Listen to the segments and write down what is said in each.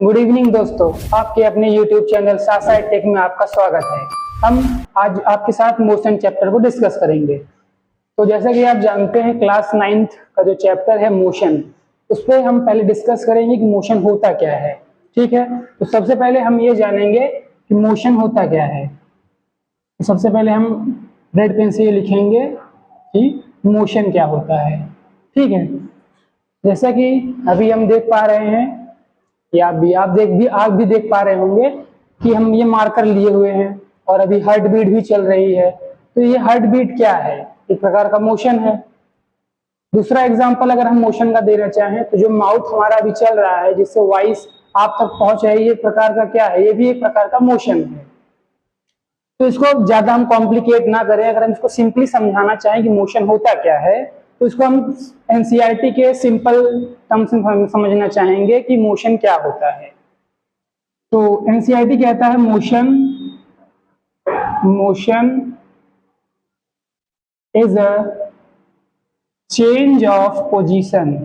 Good evening दोस्तों, आपके अपने YouTube चैनल सासाई टेक में आपका स्वागत है। हम आज आपके साथ मोशन चैप्टर को डिस्कस करेंगे। तो जैसा कि आप जानते हैं, क्लास 9th का जो चैप्टर है मोशन, उस पर हम पहले डिस्कस करेंगे कि मोशन होता क्या है। ठीक है, तो सबसे पहले हम ये जानेंगे कि मोशन होता क्या है। तो सबसे पहले हम रेड पेन से ये लिखेंगे कि मोशन क्या होता है। ठीक है, जैसा कि अभी हम देख पा रहे हैं या आप भी देख पा रहे होंगे कि हम ये मार्कर लिए हुए हैं और अभी हार्ट बीट भी चल रही है। तो ये हार्ट बीट क्या है? एक प्रकार का मोशन है। दूसरा एग्जांपल अगर हम मोशन का देना चाहें तो जो माउथ हमारा अभी चल रहा है, जिससे वॉइस आप तक पहुंच रही है, ये प्रकार का क्या है? ये भी एक प्रकार का मोशन है। तो इसको ज्यादा हम कॉम्प्लिकेट ना करें, अगर हम इसको सिंपली समझाना चाहें कि मोशन होता क्या है, तो इसको हम एनसीईआरटी के सिंपल टर्म्स में समझना चाहेंगे कि मोशन क्या होता है। तो एनसीईआरटी कहता है motion is a change of position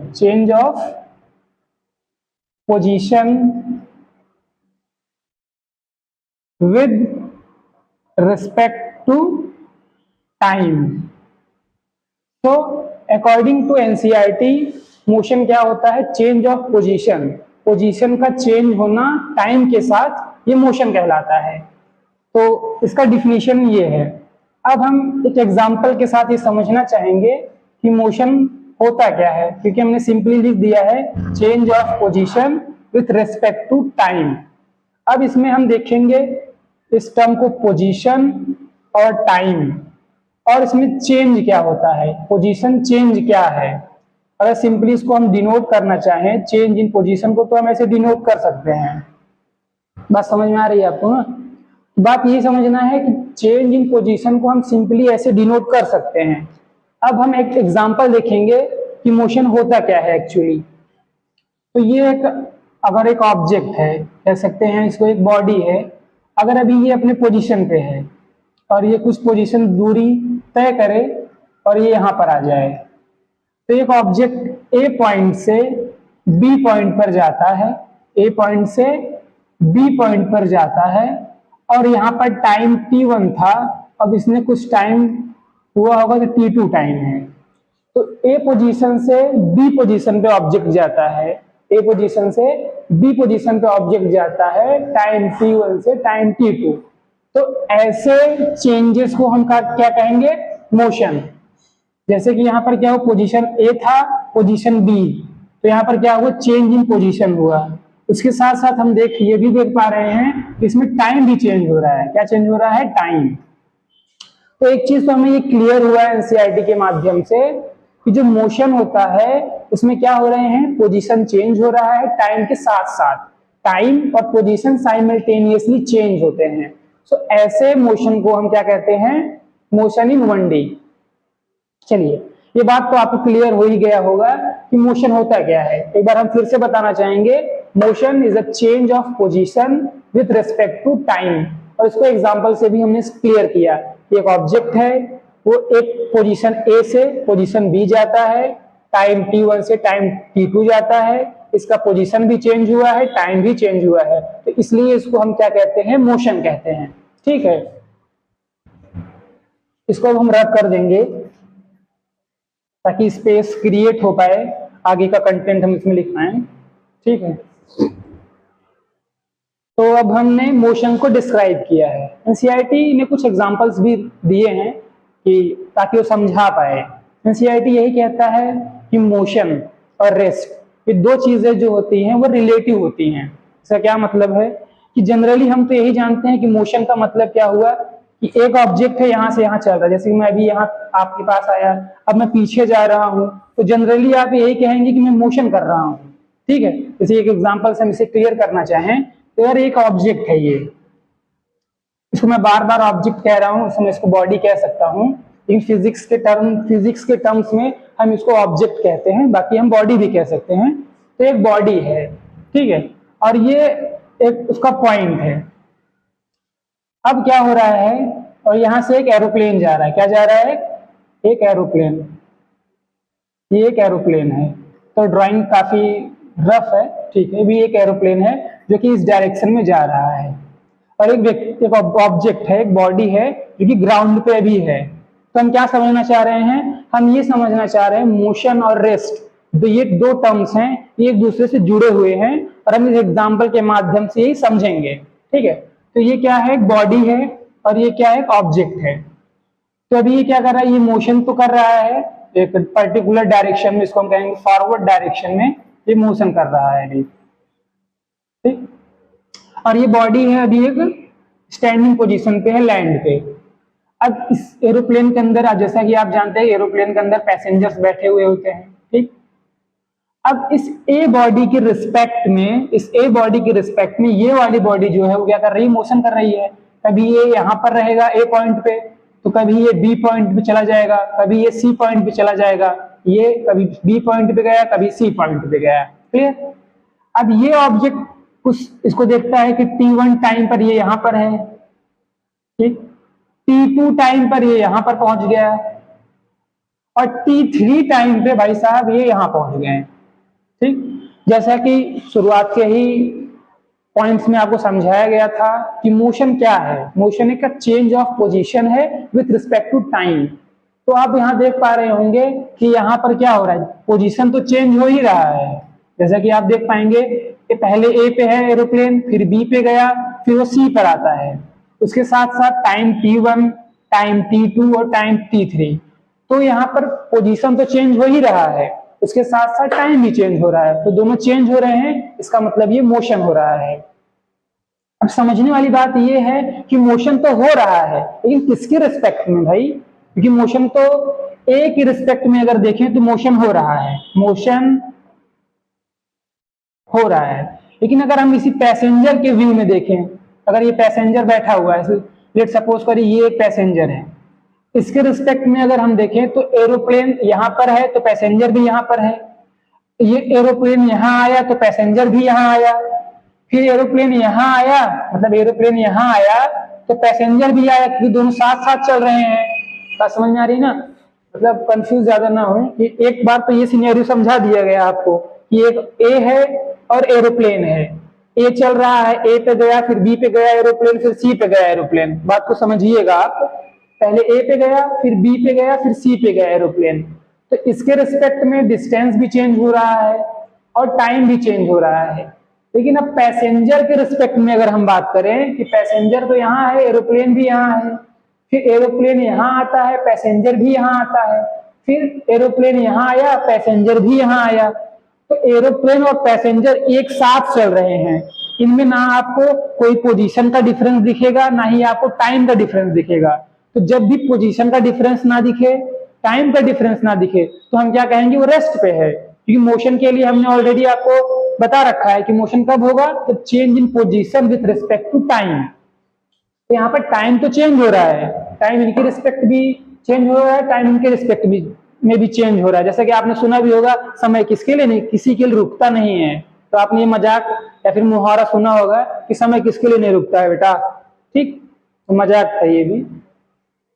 with respect to time. तो अकॉर्डिंग टू एनसीईआरटी मोशन क्या होता है? चेंज ऑफ पोजीशन का चेंज होना टाइम के साथ, ये मोशन कहलाता है। तो इसका डिफिनीशन ये है। अब हम एक एग्जांपल के साथ ये समझना चाहेंगे कि मोशन होता क्या है, क्योंकि हमने सिंपली लिख दिया है change of position with respect to time. अब इसमें हम देखेंगे इस टर्म को, पोजीशन और टाइम, और इसमें चेंज क्या होता है, पोजीशन चेंज क्या है। अगर सिंपली इसको हम डिनोट करना चाहें, चेंज इन पोजीशन को, तो हम ऐसे डिनोट कर सकते हैं। बात समझ में आ रही है आपको ना? बात ये समझना है कि चेंज इन पोजीशन को हम सिंपली ऐसे डिनोट कर सकते हैं। अब हम एक एग्जांपल देखेंगे कि मोशन होता क्या है एक्चुअली। तो ये अगर एक ऑब्जेक्ट है, कह सकते हैं इसको एक बॉडी है, अगर अभी ये अपने पोजीशन पे है और ये कुछ पोजीशन दूरी तय करे और ये यहाँ पर आ जाए, तो एक ऑब्जेक्ट ए पॉइंट से बी पॉइंट पर जाता है, ए पॉइंट से बी पॉइंट पर जाता है, और यहाँ पर टाइम t1 था, अब इसने कुछ टाइम हुआ होगा तो t2 टाइम है। तो ए पोजीशन से बी पोजीशन पे ऑब्जेक्ट जाता है, ए पोजीशन से बी पोजीशन पे ऑब्जेक्ट जाता है टाइम t1 से टाइम t2। तो ऐसे चेंजेस को हम क्या कहेंगे? मोशन। जैसे कि यहाँ पर क्या हो, पोजीशन ए था, पोजीशन बी, तो यहाँ पर क्या हुआ? चेंज इन पोजीशन हुआ। उसके साथ साथ हम ये भी देख पा रहे हैं कि इसमें टाइम भी चेंज हो रहा है। क्या चेंज हो रहा है? टाइम। तो एक चीज तो हमें ये क्लियर हुआ है एनसीईआरटी के माध्यम से कि जो मोशन होता है उसमें क्या हो रहे हैं? पोजीशन चेंज हो रहा है टाइम के साथ साथ। टाइम और पोजीशन साइमल्टेनियसली चेंज होते हैं। तो ऐसे मोशन को हम क्या कहते हैं? Motion in 1D। चलिए, ये बात तो आपको क्लियर हो ही गया होगा कि मोशन होता क्या है। एक बार हम फिर से बताना चाहेंगे, motion is a change of position with respect to time. और इसको एग्जांपल से भी हमने क्लियर किया। एक ऑब्जेक्ट है, वो एक पोजीशन ए से पोजीशन बी जाता है, टाइम t1 से टाइम t2 जाता है, इसका पोजीशन भी चेंज हुआ है, टाइम भी चेंज हुआ है, तो इसलिए इसको हम क्या कहते हैं? मोशन कहते हैं। ठीक है, इसको हम रब कर देंगे ताकि स्पेस क्रिएट हो पाए, आगे का कंटेंट हम इसमें लिख पाए। ठीक है, तो अब हमने मोशन को डिस्क्राइब किया है। एनसीईआरटी ने कुछ एग्जांपल्स भी दिए हैं कि ताकि वो समझा पाए। एनसीईआरटी यही कहता है कि मोशन और रेस्ट, ये दो चीजें जो होती हैं वो रिलेटिव होती हैं। इसका क्या मतलब है कि जनरली हम तो यही जानते हैं कि मोशन का मतलब क्या हुआ कि एक ऑब्जेक्ट है, यहाँ से यहाँ चल रहा है। जैसे कि मैं अभी यहाँ आपके पास आया, अब मैं पीछे जा रहा हूँ, तो जनरली आप यही कहेंगे कि मैं मोशन कर रहा हूँ। ठीक है, जैसे एक एग्जांपल से हम इसे क्लियर करना चाहें तो यार एक ऑब्जेक्ट है, ये इसको मैं बार बार ऑब्जेक्ट कह रहा हूँ, इसमें इसको बॉडी कह सकता हूँ, लेकिन फिजिक्स के टर्म्स में हम इसको ऑब्जेक्ट कहते हैं, बाकी हम बॉडी भी कह सकते हैं। तो एक बॉडी है, ठीक है, और ये एक उसका पॉइंट है। अब क्या हो रहा है, और यहां से एक एरोप्लेन जा रहा है। क्या जा रहा है? एक एरोप्लेन। ये एक एरोप्लेन है, तो ड्राइंग काफी रफ है, ठीक है, भी एक एरोप्लेन है। जो कि इस डायरेक्शन में जा रहा है, और एक ऑब्जेक्ट है, एक बॉडी है जो कि ग्राउंड पे भी है। तो हम क्या समझना चाह रहे हैं, हम ये समझना चाह रहे हैं मोशन और रेस्ट, तो ये दो टर्म्स हैं, ये एक दूसरे से जुड़े हुए हैं, और हम इस एग्जाम्पल के माध्यम से यही समझेंगे। ठीक है, तो ये क्या है, एक बॉडी है और ये क्या है, एक ऑब्जेक्ट है। तो अभी ये क्या कर रहा है, ये मोशन तो कर रहा है एक पर्टिकुलर डायरेक्शन में, इसको हम कहेंगे फॉरवर्ड डायरेक्शन में ये मोशन कर रहा है अभी। ठीक, और ये बॉडी है अभी एक स्टैंडिंग पोजीशन पे है लैंड पे। अब इस एरोप्लेन के अंदर, जैसा कि आप जानते हैं एरोप्लेन के अंदर पैसेंजर्स बैठे हुए होते हैं। ठीक, अब इस ए बॉडी की रिस्पेक्ट में, इस ए बॉडी की रिस्पेक्ट में ये वाली बॉडी जो है वो क्या कर रही है, मोशन कर रही है। कभी ये यहाँ पर रहेगा ए पॉइंट पे, तो कभी ये बी पॉइंट पे चला जाएगा, कभी ये सी पॉइंट पे चला जाएगा, ये कभी बी पॉइंट पे गया, कभी सी पॉइंट पे गया। क्लियर। अब ये ऑब्जेक्ट कुछ इसको देखता है कि T1 टाइम पर ये यहाँ पर है, ठीक, T2 टाइम पर ये यहाँ पर पहुंच गया, और T3 टाइम पे भाई साहब ये यहाँ पहुंच गए। ठीक, जैसा कि शुरुआत के ही पॉइंट्स में आपको समझाया गया था कि मोशन क्या है, मोशन एक चेंज ऑफ पोजीशन है विथ रिस्पेक्ट टू टाइम। तो आप यहाँ देख पा रहे होंगे कि यहाँ पर क्या हो रहा है, पोजीशन तो चेंज हो ही रहा है। जैसा कि आप देख पाएंगे कि पहले ए पे है एरोप्लेन, फिर बी पे गया, फिर वो सी पर आता है। उसके साथ साथ टाइम T1, टाइम T2 और टाइम T3। तो यहाँ पर पोजीशन तो चेंज हो ही रहा है, उसके साथ साथ टाइम भी चेंज हो रहा है, तो दोनों चेंज हो रहे हैं, इसका मतलब ये मोशन हो रहा है। अब समझने वाली बात ये है कि मोशन तो हो रहा है, लेकिन किसके रिस्पेक्ट में भाई, क्योंकि मोशन तो ए की रिस्पेक्ट में अगर देखें तो मोशन हो रहा है, मोशन हो रहा है। लेकिन अगर हम इसी पैसेंजर के व्यू में देखें, अगर ये पैसेंजर बैठा हुआ है, लेट सपोज करिए ये एक पैसेंजर है, इसके रिस्पेक्ट में अगर हम देखें तो एरोप्लेन यहाँ पर है तो पैसेंजर भी यहाँ पर है, ये एरोप्लेन यहाँ आया तो पैसेंजर भी यहाँ आया, फिर एरोप्लेन यहाँ आया, मतलब एरोप्लेन यहाँ आया तो पैसेंजर भी आया, क्योंकि दोनों साथ साथ चल रहे हैं। बात समझ में आ रही ना, मतलब कंफ्यूज ज्यादा ना हो कि एक बार तो ये सिनेरियो समझा दिया गया आपको कि एक ए है और एरोप्लेन है, ए चल रहा है, ए पे गया, फिर बी पे गया एरोप्लेन, फिर सी पे गया एरोप्लेन। बात को समझिएगा आप, पहले ए पे गया, फिर बी पे गया, फिर सी पे गया एरोप्लेन। तो इसके रिस्पेक्ट में डिस्टेंस भी चेंज हो रहा है और टाइम भी चेंज हो रहा है। लेकिन अब पैसेंजर के रिस्पेक्ट में अगर हम बात करें कि पैसेंजर तो यहाँ है, एरोप्लेन भी यहाँ है, फिर एरोप्लेन यहाँ आता है, पैसेंजर भी यहाँ आता है, फिर एरोप्लेन यहाँ आया, पैसेंजर भी यहाँ आया, तो एरोप्लेन और पैसेंजर एक साथ चल रहे हैं। इनमें ना आपको कोई पोजीशन का डिफरेंस दिखेगा, ना ही आपको टाइम का डिफरेंस दिखेगा। तो जब भी पोजीशन का डिफरेंस ना दिखे, टाइम का डिफरेंस ना दिखे, तो हम क्या कहेंगे, वो रेस्ट पे है। क्योंकि मोशन के लिए हमने ऑलरेडी आपको बता रखा है कि मोशन कब होगा, तो change in position with respect to time. तो यहाँ पर टाइम तो चेंज हो रहा है, टाइम इनके रिस्पेक्ट भी चेंज हो रहा है, टाइम इनके रिस्पेक्ट भी में भी चेंज हो रहा है। जैसा कि आपने सुना भी होगा, समय किसके लिए नहीं, किसी के लिए रुकता नहीं है। तो आपने ये मजाक या फिर मुहावरा सुना होगा कि समय किसके लिए नहीं रुकता है बेटा, ठीक, तो मजाक था ये भी।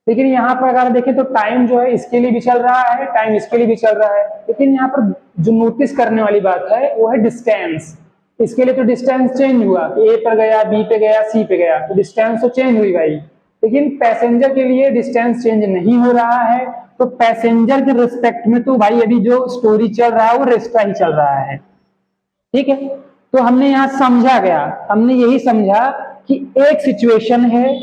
लेकिन यहाँ पर अगर देखें तो टाइम जो है इसके लिए भी चल रहा है, टाइम इसके लिए भी चल रहा है। लेकिन यहाँ पर जो नोटिस करने वाली बात है वो है डिस्टेंस। इसके लिए तो डिस्टेंस चेंज हुआ कि ए पर गया, बी पे गया, सी पे गया, तो डिस्टेंस तो चेंज हुई भाई। लेकिन पैसेंजर के लिए डिस्टेंस चेंज नहीं हो रहा है, तो पैसेंजर के रिस्पेक्ट में तो भाई अभी जो स्टोरी चल रहा है वो रेस्ट का ही चल रहा है। ठीक है, तो हमने यहाँ समझा गया, हमने यही समझा कि एक सिचुएशन है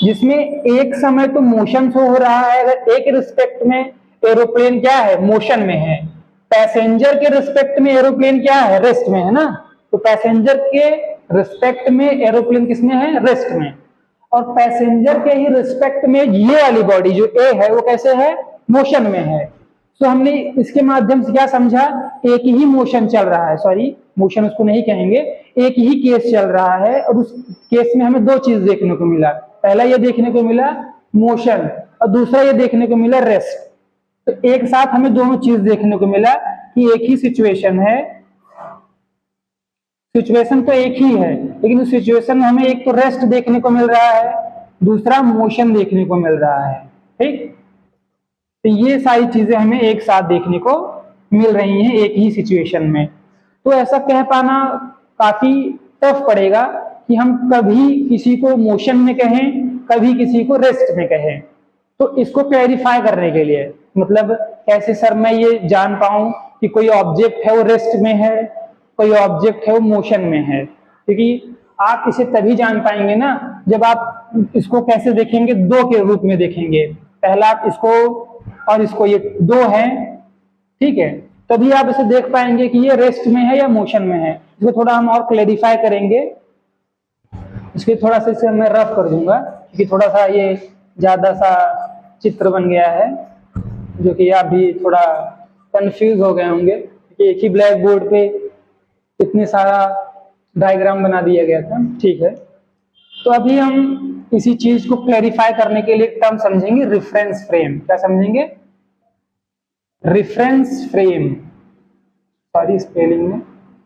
जिसमें एक समय तो मोशन शो हो रहा है, अगर एक रिस्पेक्ट में एरोप्लेन क्या है, मोशन में है, पैसेंजर के रिस्पेक्ट में एरोप्लेन क्या है, रेस्ट में है ना। तो पैसेंजर के रिस्पेक्ट में एरोप्लेन किसमें है, रेस्ट में, और पैसेंजर के ही रिस्पेक्ट में ये वाली बॉडी जो ए है वो कैसे है, मोशन में है। तो हमने इसके माध्यम से क्या समझा, एक ही मोशन चल रहा है, सॉरी मोशन उसको नहीं कहेंगे, एक ही केस चल रहा है, और उस केस में हमें दो चीज देखने को मिला। पहला ये देखने को मिला मोशन, और दूसरा ये देखने को मिला रेस्ट। तो एक साथ हमें दोनों चीज देखने को मिला कि एक ही सिचुएशन है, सिचुएशन तो एक ही है, लेकिन उस सिचुएशन में हमें एक तो रेस्ट देखने को मिल रहा है, दूसरा मोशन देखने को मिल रहा है। ठीक, तो ये सारी चीजें हमें एक साथ देखने को मिल रही हैं एक ही सिचुएशन में। तो ऐसा कह पाना काफी टफ पड़ेगा कि हम कभी किसी को मोशन में कहें, कभी किसी को रेस्ट में कहें। तो इसको क्लैरिफाई करने के लिए, मतलब कैसे सर मैं ये जान पाऊं कि कोई ऑब्जेक्ट है वो रेस्ट में है, कोई ऑब्जेक्ट है वो मोशन में है, क्योंकि आप इसे तभी जान पाएंगे ना जब आप इसको कैसे देखेंगे, दो के रूप में देखेंगे। पहला आप इसको और इसको, ये दो हैं, ठीक है, तभी आप इसे देख पाएंगे कि ये रेस्ट में है या मोशन में है। इसको थोड़ा हम और क्लैरिफाई करेंगे। इसके थोड़ा सा इसे मैं रफ कर दूंगा क्योंकि थोड़ा सा ये ज्यादा सा चित्र बन गया है, जो कि आप भी थोड़ा कंफ्यूज हो गए होंगे कि एक ही ब्लैक बोर्ड पे इतने सारा डायग्राम बना दिया गया था। ठीक है, तो अभी हम इसी चीज को क्लैरिफाई करने के लिए टर्म समझेंगे रेफरेंस फ्रेम। क्या समझेंगे? रेफरेंस फ्रेम, सॉरी स्पेलिंग में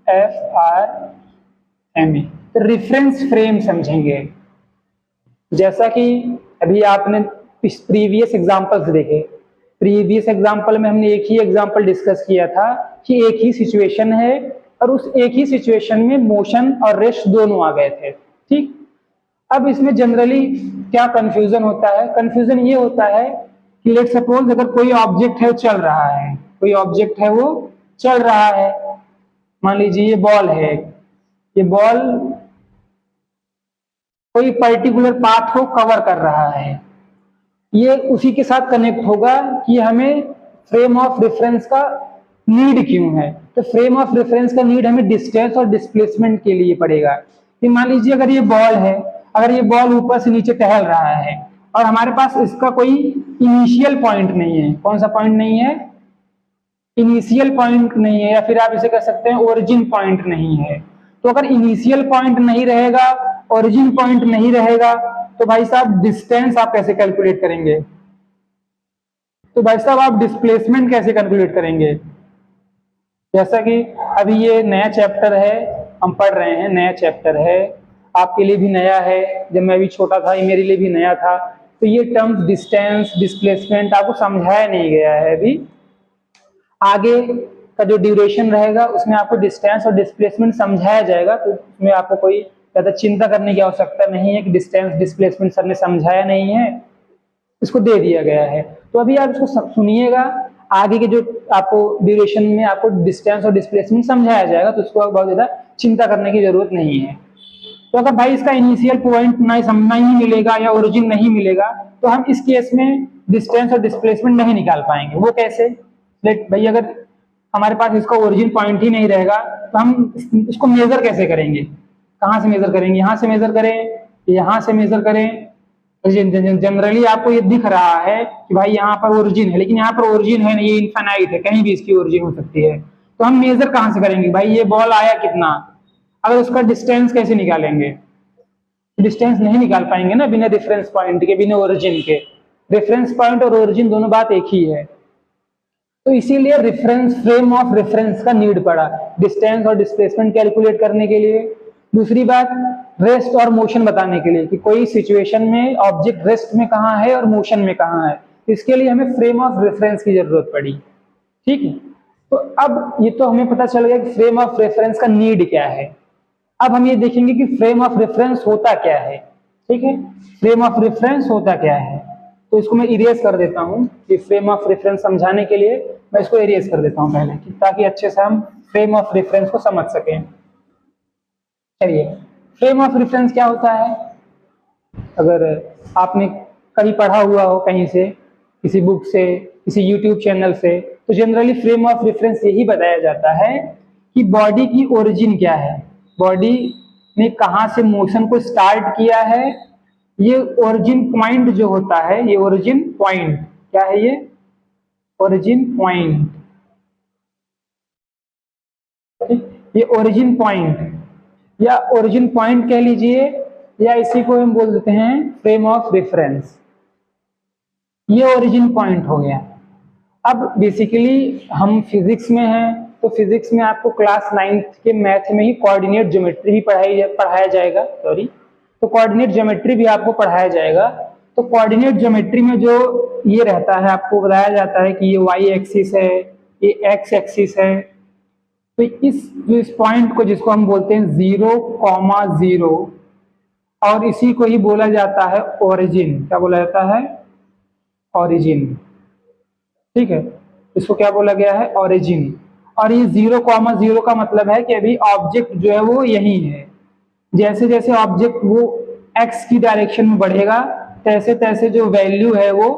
FRME, तो रेफरेंस फ्रेम समझेंगे। जैसा कि अभी आपने प्रीवियस एग्जांपल्स देखे, प्रीवियस एग्जांपल में हमने एक ही एग्जांपल डिस्कस किया था कि एक ही सिचुएशन है और उस एक ही सिचुएशन में मोशन और रेस्ट दोनों आ गए थे। ठीक, अब इसमें जनरली क्या कंफ्यूजन होता है? कंफ्यूजन ये होता है कि लेट सपोज अगर कोई ऑब्जेक्ट है वो चल रहा है, कोई ऑब्जेक्ट है वो चल रहा है, मान लीजिए ये बॉल है, ये बॉल कोई पर्टिकुलर पाथ को कवर कर रहा है, ये उसी के साथ कनेक्ट होगा कि हमें फ्रेम ऑफ रेफरेंस का नीड क्यों है। तो फ्रेम ऑफ रेफरेंस का नीड हमें डिस्टेंस और डिस्प्लेसमेंट के लिए पड़ेगा। कि मान लीजिए अगर ये बॉल है, अगर ये बॉल ऊपर से नीचे टहल रहा है और हमारे पास इसका कोई इनिशियल पॉइंट नहीं है, कौन सा पॉइंट नहीं है? इनिशियल पॉइंट नहीं है, या फिर आप इसे कह सकते हैं ओरिजिन पॉइंट नहीं है। तो अगर इनिशियल पॉइंट नहीं रहेगा, ओरिजिन पॉइंट नहीं रहेगा, तो भाई साहब डिस्टेंस आप कैसे कैलकुलेट करेंगे? तो भाई साहब आप डिस्प्लेसमेंट कैसे कैलकुलेट करेंगे? जैसा कि अभी ये नया चैप्टर है, हम पढ़ रहे हैं, नया चैप्टर है, आपके लिए भी नया है, जब मैं भी छोटा था ये मेरे लिए भी नया था। तो ये टर्म्स डिस्टेंस, डिस्प्लेसमेंट आपको समझाया नहीं गया है। अभी आगे का जो ड्यूरेशन रहेगा उसमें आपको डिस्टेंस और डिस्प्लेसमेंट समझाया जाएगा, तो उसमें आपको कोई ज्यादा चिंता करने की आवश्यकता नहीं है कि डिस्टेंस डिस्प्लेसमेंट सर ने समझाया नहीं है, इसको दे दिया गया है। तो अभी आप इसको सुनिएगा, आगे के जो आपको ड्यूरेशन में आपको डिस्टेंस और डिस्प्लेसमेंट समझाया जाएगा, तो उसको बहुत ज्यादा चिंता करने की जरूरत नहीं है। तो अगर भाई इसका इनिशियल पॉइंट नहीं मिलेगा या ओरिजिन नहीं मिलेगा, तो हम इस केस में डिस्टेंस और डिस्प्लेसमेंट नहीं निकाल पाएंगे। वो कैसे? लेट भाई अगर हमारे पास इसका ओरिजिन पॉइंट ही नहीं रहेगा तो हम इसको मेजर कैसे करेंगे? कहाँ से मेजर करेंगे? यहाँ से मेजर करें, यहाँ से मेजर करें? जनरली आपको ये दिख रहा है कि भाई यहाँ पर ओरिजिन है, लेकिन यहाँ पर ओरिजिन है नहीं, ये इनफाइनाइट है, कहीं भी इसकी ओरिजिन हो सकती है। तो हम मेजर कहाँ से करेंगे? भाई ये बॉल आया कितना, अगर उसका डिस्टेंस कैसे निकालेंगे? डिस्टेंस नहीं निकाल पाएंगे ना बिना रेफरेंस पॉइंट के, बिना ओरिजिन के। रेफरेंस पॉइंट और ओरिजिन दोनों बात एक ही है। तो इसीलिए रेफरेंस फ्रेम ऑफ रेफरेंस का नीड पड़ा, डिस्टेंस और डिस्प्लेसमेंट कैलकुलेट करने के लिए। दूसरी बात, रेस्ट और मोशन बताने के लिए कि कोई सिचुएशन में ऑब्जेक्ट रेस्ट में कहाँ है और मोशन में कहाँ है, इसके लिए हमें फ्रेम ऑफ रेफरेंस की जरूरत पड़ी। ठीक है, तो अब ये तो हमें पता चल गया कि फ्रेम ऑफ रेफरेंस का नीड क्या है। अब हम ये देखेंगे कि फ्रेम ऑफ रेफरेंस होता क्या है। ठीक है, फ्रेम ऑफ रेफरेंस होता क्या है, तो इसको मैं इरेज कर देता हूँ कि फ्रेम ऑफ रेफरेंस समझाने के लिए मैं इसको इरेज कर देता हूँ पहले, ताकि अच्छे से हम फ्रेम ऑफ रेफरेंस को समझ सकें। चलिए, फ्रेम ऑफ रेफरेंस क्या होता है? अगर आपने कहीं पढ़ा हुआ हो, कहीं से, किसी बुक से, किसी यूट्यूब चैनल से, तो जनरली फ्रेम ऑफ रेफरेंस यही बताया जाता है कि बॉडी की ओरिजिन क्या है, बॉडी ने कहाँ से मोशन को स्टार्ट किया है। ये ओरिजिन पॉइंट जो होता है, ये ओरिजिन पॉइंट क्या है? ये ओरिजिन पॉइंट, ये ओरिजिन पॉइंट या ओरिजिन पॉइंट कह लीजिए, या इसी को हम बोल देते हैं फ्रेम ऑफ रेफरेंस। ये ओरिजिन पॉइंट हो गया। अब बेसिकली हम फिजिक्स में हैं, तो फिजिक्स में आपको क्लास 9th के मैथ में ही कोऑर्डिनेट ज्योमेट्री भी पढ़ाया जाएगा, सॉरी, तो कोऑर्डिनेट ज्योमेट्री भी आपको पढ़ाया जाएगा। तो कोऑर्डिनेट ज्योमेट्री में जो ये रहता है, आपको बताया जाता है कि ये y एक्सिस है, ये x एक्सिस है, तो इस पॉइंट को जिसको हम बोलते हैं 0,0 और इसी को ही बोला जाता है ओरिजिन। क्या बोला जाता है? ओरिजिन। ठीक है, इसको क्या बोला गया है? ओरिजिन। और ये 0,0 का मतलब है कि अभी ऑब्जेक्ट जो है वो यही है। जैसे जैसे ऑब्जेक्ट वो एक्स की डायरेक्शन में बढ़ेगा तैसे तैसे जो वैल्यू है वो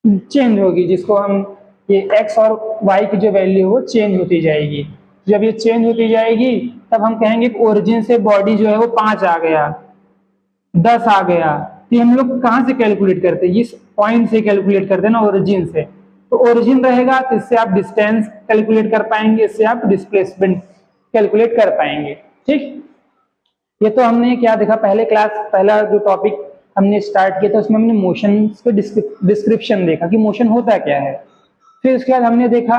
चेंज होगी, जिसको हम ये एक्स और वाई की जो वैल्यू है वो चेंज होती जाएगी। जब ये चेंज होती जाएगी तब हम कहेंगे कि ओरिजिन से बॉडी जो है वो 5 आ गया, 10 आ गया। तो हम लोग कहाँ से कैलकुलेट करते हैं? इस पॉइंट से कैलकुलेट करते हैं ना, ओरिजिन से। तो ओरिजिन रहेगा तो इससे आप डिस्टेंस कैलकुलेट कर पाएंगे, इससे आप डिस्प्लेसमेंट कैलकुलेट कर पाएंगे। ठीक, ये तो हमने क्या देखा पहले क्लास, पहला जो टॉपिक हमने स्टार्ट किया था उसमें हमने मोशन के डिस्क्रिप्शन देखा कि मोशन होता क्या है। फिर उसके बाद हमने देखा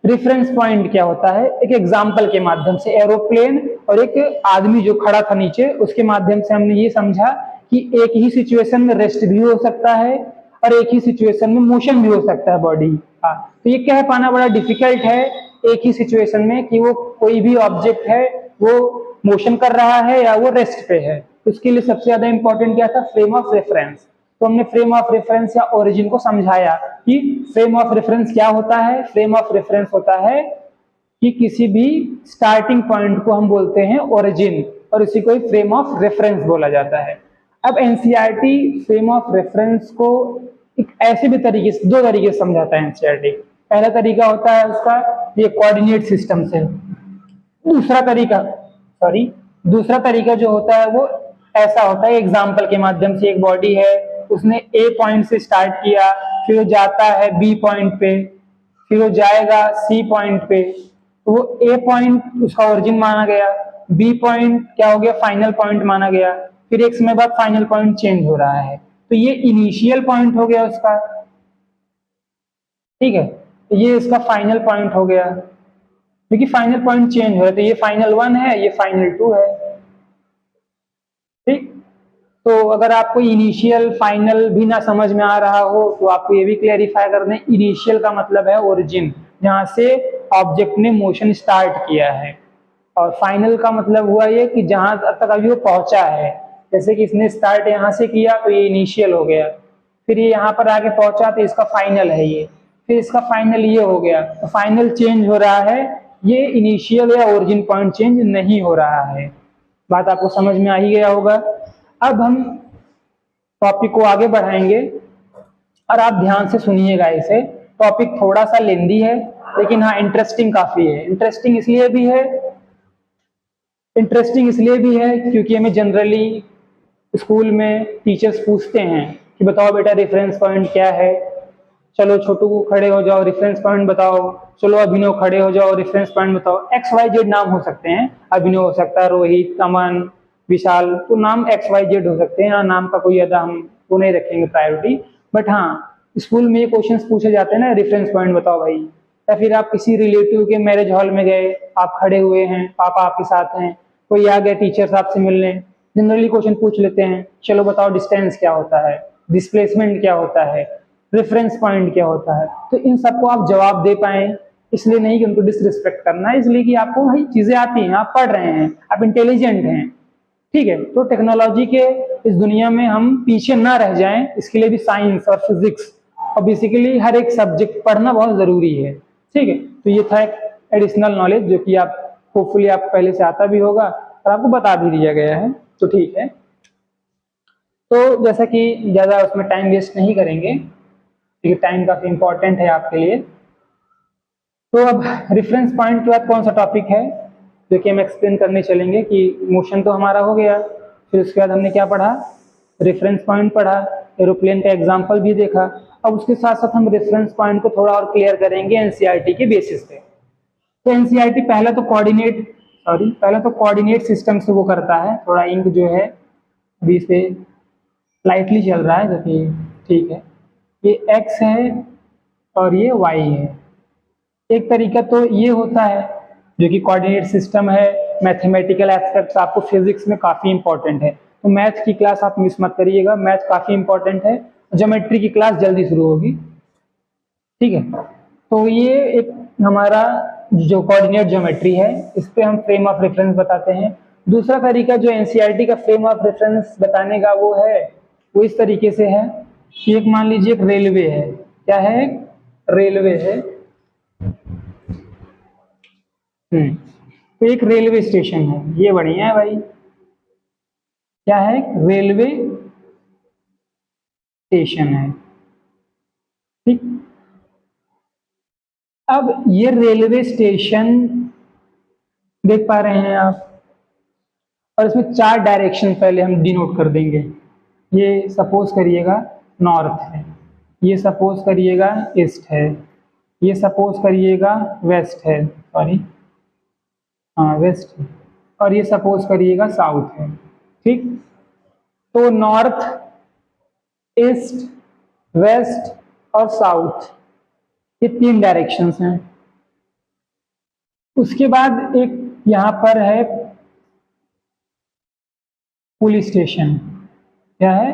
रेफरेंस पॉइंट क्या होता है, एक एग्जाम्पल के माध्यम से एरोप्लेन और एक आदमी जो खड़ा था नीचे, उसके माध्यम से हमने ये समझा कि एक ही सिचुएशन में रेस्ट भी हो सकता है और एक ही सिचुएशन में मोशन भी हो सकता है बॉडी का। तो ये कह पाना बड़ा डिफिकल्ट है एक ही सिचुएशन में कि वो कोई भी ऑब्जेक्ट है वो मोशन कर रहा है या वो रेस्ट पे है। उसके लिए सबसे ज्यादा इंपॉर्टेंट क्या था? Frame of reference. तो हमने फ्रेम ऑफ रेफरेंस या ओरिजिन को समझाया कि फ्रेम ऑफ रेफरेंस क्या होता है। फ्रेम ऑफ रेफरेंस होता है कि किसी भी स्टार्टिंग पॉइंट को हम बोलते हैं ओरिजिन और इसी को फ्रेम ऑफ रेफरेंस बोला जाता है। अब एनसीईआरटी फ्रेम ऑफ रेफरेंस को एक ऐसे भी तरीके से, दो तरीके से समझाता है एनसीईआरटी। पहला तरीका होता है उसका ये कोऑर्डिनेट सिस्टम से। दूसरा तरीका जो होता है वो ऐसा होता है एग्जाम्पल के माध्यम से। एक बॉडी है, उसने ए पॉइंट से स्टार्ट किया, फिर वो जाता है बी पॉइंट पे, फिर वो जाएगा सी पॉइंट पे। तो वो ए पॉइंट उसका ओरिजिन माना गया, बी पॉइंट क्या हो गया? फाइनल पॉइंट माना गया। फिर एक समय बाद फाइनल पॉइंट चेंज हो रहा है, तो ये इनिशियल पॉइंट हो गया उसका। ठीक है, तो ये इसका फाइनल पॉइंट हो गया, क्योंकि फाइनल पॉइंट चेंज हो रहा है। तो ये फाइनल 1 है, ये फाइनल 2 है। ठीक, तो अगर आपको इनिशियल फाइनल भी ना समझ में आ रहा हो तो आपको ये भी क्लेरिफाई कर दें, इनिशियल का मतलब है ओरिजिन, जहां से ऑब्जेक्ट ने मोशन स्टार्ट किया है, और फाइनल का मतलब हुआ ये कि जहां तक अभी वो पहुंचा है। जैसे कि इसने स्टार्ट यहाँ से किया तो ये इनिशियल हो गया, फिर ये यहाँ पर आके पहुंचा तो इसका फाइनल है ये, फिर इसका फाइनल ये हो गया। तो फाइनल चेंज हो रहा है, ये इनिशियल या ओरिजिन पॉइंट चेंज नहीं हो रहा है। बात आपको समझ में आ ही गया होगा। अब हम टॉपिक को आगे बढ़ाएंगे और आप ध्यान से सुनिएगा इसे। टॉपिक थोड़ा सा लेंदी है लेकिन हाँ इंटरेस्टिंग काफी है। इंटरेस्टिंग इसलिए भी है क्योंकि हमें जनरली स्कूल में टीचर्स पूछते हैं कि बताओ बेटा रेफरेंस पॉइंट क्या है। चलो छोटू खड़े हो जाओ, रेफरेंस पॉइंट बताओ। चलो अभिनव खड़े हो जाओ, रेफरेंस पॉइंट बताओ। XYZ नाम हो सकते हैं, अभिनव हो सकता है, रोहित, अमन, विशाल, तो नाम XYZ हो सकते हैं। नाम का कोई ज्यादा हम वो नहीं रखेंगे प्रायोरिटी, बट हाँ स्कूल में ये क्वेश्चंस पूछे जाते हैं ना, रेफरेंस पॉइंट बताओ भाई। या फिर आप किसी रिलेटिव के मैरिज हॉल में गए, आप खड़े हुए हैं, पापा आपके साथ हैं, कोई आ गया टीचर्स आपसे मिलने, जनरली क्वेश्चन पूछ लेते हैं, चलो बताओ डिस्टेंस क्या होता है, डिस्प्लेसमेंट क्या होता है, रेफरेंस पॉइंट क्या होता है। तो इन सबको आप जवाब दे पाए, इसलिए नहीं कि उनको डिसरिस्पेक्ट करना है, इसलिए कि आपको भाई चीजें आती हैं, आप पढ़ रहे हैं, आप इंटेलिजेंट हैं। ठीक है, तो टेक्नोलॉजी के इस दुनिया में हम पीछे ना रह जाएं, इसके लिए भी साइंस और फिजिक्स और बेसिकली हर एक सब्जेक्ट पढ़ना बहुत जरूरी है। ठीक है, तो ये था एक एडिशनल नॉलेज जो कि आप होपफुली आपको पहले से आता भी होगा और आपको बता भी दिया गया है। तो ठीक है, तो जैसा कि ज्यादा उसमें टाइम वेस्ट नहीं करेंगे क्योंकि टाइम काफी इंपॉर्टेंट है आपके लिए। तो अब रेफरेंस पॉइंट के बाद कौन सा टॉपिक है जो कि हम एक्सप्लेन करने चलेंगे कि मोशन तो हमारा हो गया, फिर उसके बाद हमने क्या पढ़ा? रेफरेंस पॉइंट पढ़ा, एरोप्लेन का एग्जांपल भी देखा। अब उसके साथ साथ हम रेफरेंस पॉइंट को थोड़ा और क्लियर करेंगे एनसीईआरटी के बेसिस पे। तो एनसीईआरटी पहला तो कोऑर्डिनेट सिस्टम से वो करता है। थोड़ा इंक जो है अभी इस पे लाइटली चल रहा है, जो कि ठीक है। ये x है और ये y है। एक तरीका तो ये होता है जो कि कोऑर्डिनेट सिस्टम है। मैथमेटिकल एस्पेक्ट्स आपको फिजिक्स में काफी इंपॉर्टेंट है, तो मैथ की क्लास आप मिस मत करिएगा, मैथ काफी इंपॉर्टेंट है। ज्योमेट्री की क्लास जल्दी शुरू होगी। ठीक है, तो ये एक हमारा जो कोऑर्डिनेट ज्योमेट्री है इस पे हम फ्रेम ऑफ रेफरेंस बताते हैं। दूसरा तरीका जो एनसीईआरटी का फ्रेम ऑफ रेफरेंस बताने का वो है, वो इस तरीके से है कि एक मान लीजिए एक रेलवे है, क्या है, रेलवे है, तो एक रेलवे स्टेशन है, ये बढ़िया है भाई, क्या है, रेलवे स्टेशन है, ठीक। अब ये रेलवे स्टेशन देख पा रहे हैं आप, और इसमें 4 डायरेक्शन पहले हम डिनोट कर देंगे। ये सपोज करिएगा नॉर्थ है, ये सपोज करिएगा ईस्ट है, ये सपोज करिएगा वेस्ट है, सॉरी हाँ वेस्ट है, और ये सपोज करिएगा साउथ है, ठीक। तो नॉर्थ, ईस्ट, वेस्ट और साउथ, ये 3 डायरेक्शंस हैं। उसके बाद एक यहाँ पर है पुलिस स्टेशन, क्या है,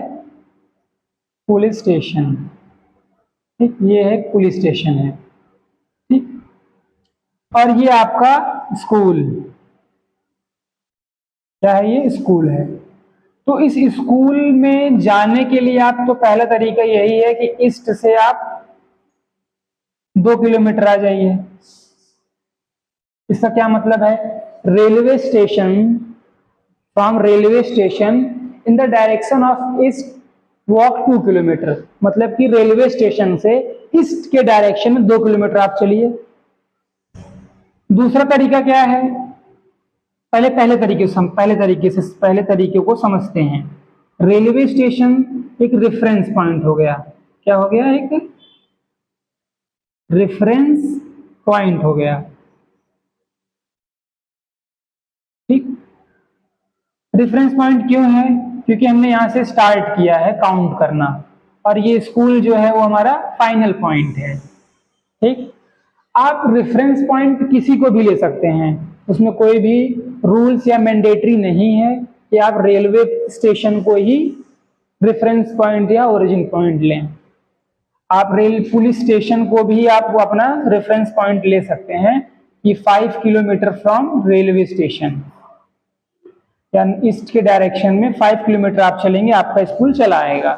पुलिस स्टेशन, ठीक, ये है पुलिस स्टेशन है, ठीक। और ये आपका स्कूल, क्या है, ये स्कूल है। तो इस स्कूल में जाने के लिए आप, तो पहला तरीका यही है कि ईस्ट से आप 2 किलोमीटर आ जाइए। इसका क्या मतलब है, railway station, from railway station in the direction of east walk 2 kilometre, मतलब कि रेलवे स्टेशन से ईस्ट के डायरेक्शन में 2 किलोमीटर आप चलिए। दूसरा तरीका क्या है, पहले तरीके को समझते हैं। रेलवे स्टेशन एक रेफरेंस पॉइंट हो गया, क्या हो गया, एक रेफरेंस पॉइंट हो गया, ठीक। रेफरेंस पॉइंट क्यों है, क्योंकि हमने यहां से स्टार्ट किया है काउंट करना, और ये स्कूल जो है वो हमारा फाइनल पॉइंट है, ठीक। आप रेफरेंस पॉइंट किसी को भी ले सकते हैं, उसमें कोई भी रूल्स या मैंडेटरी नहीं है कि आप रेलवे स्टेशन को ही रेफरेंस पॉइंट या ओरिजिन पॉइंट लें। आप पुलिस स्टेशन को भी आप अपना रेफरेंस पॉइंट ले सकते हैं कि 5 किलोमीटर फ्रॉम रेलवे स्टेशन, या ईस्ट के डायरेक्शन में 5 किलोमीटर आप चलेंगे, आपका स्कूल चला आएगा।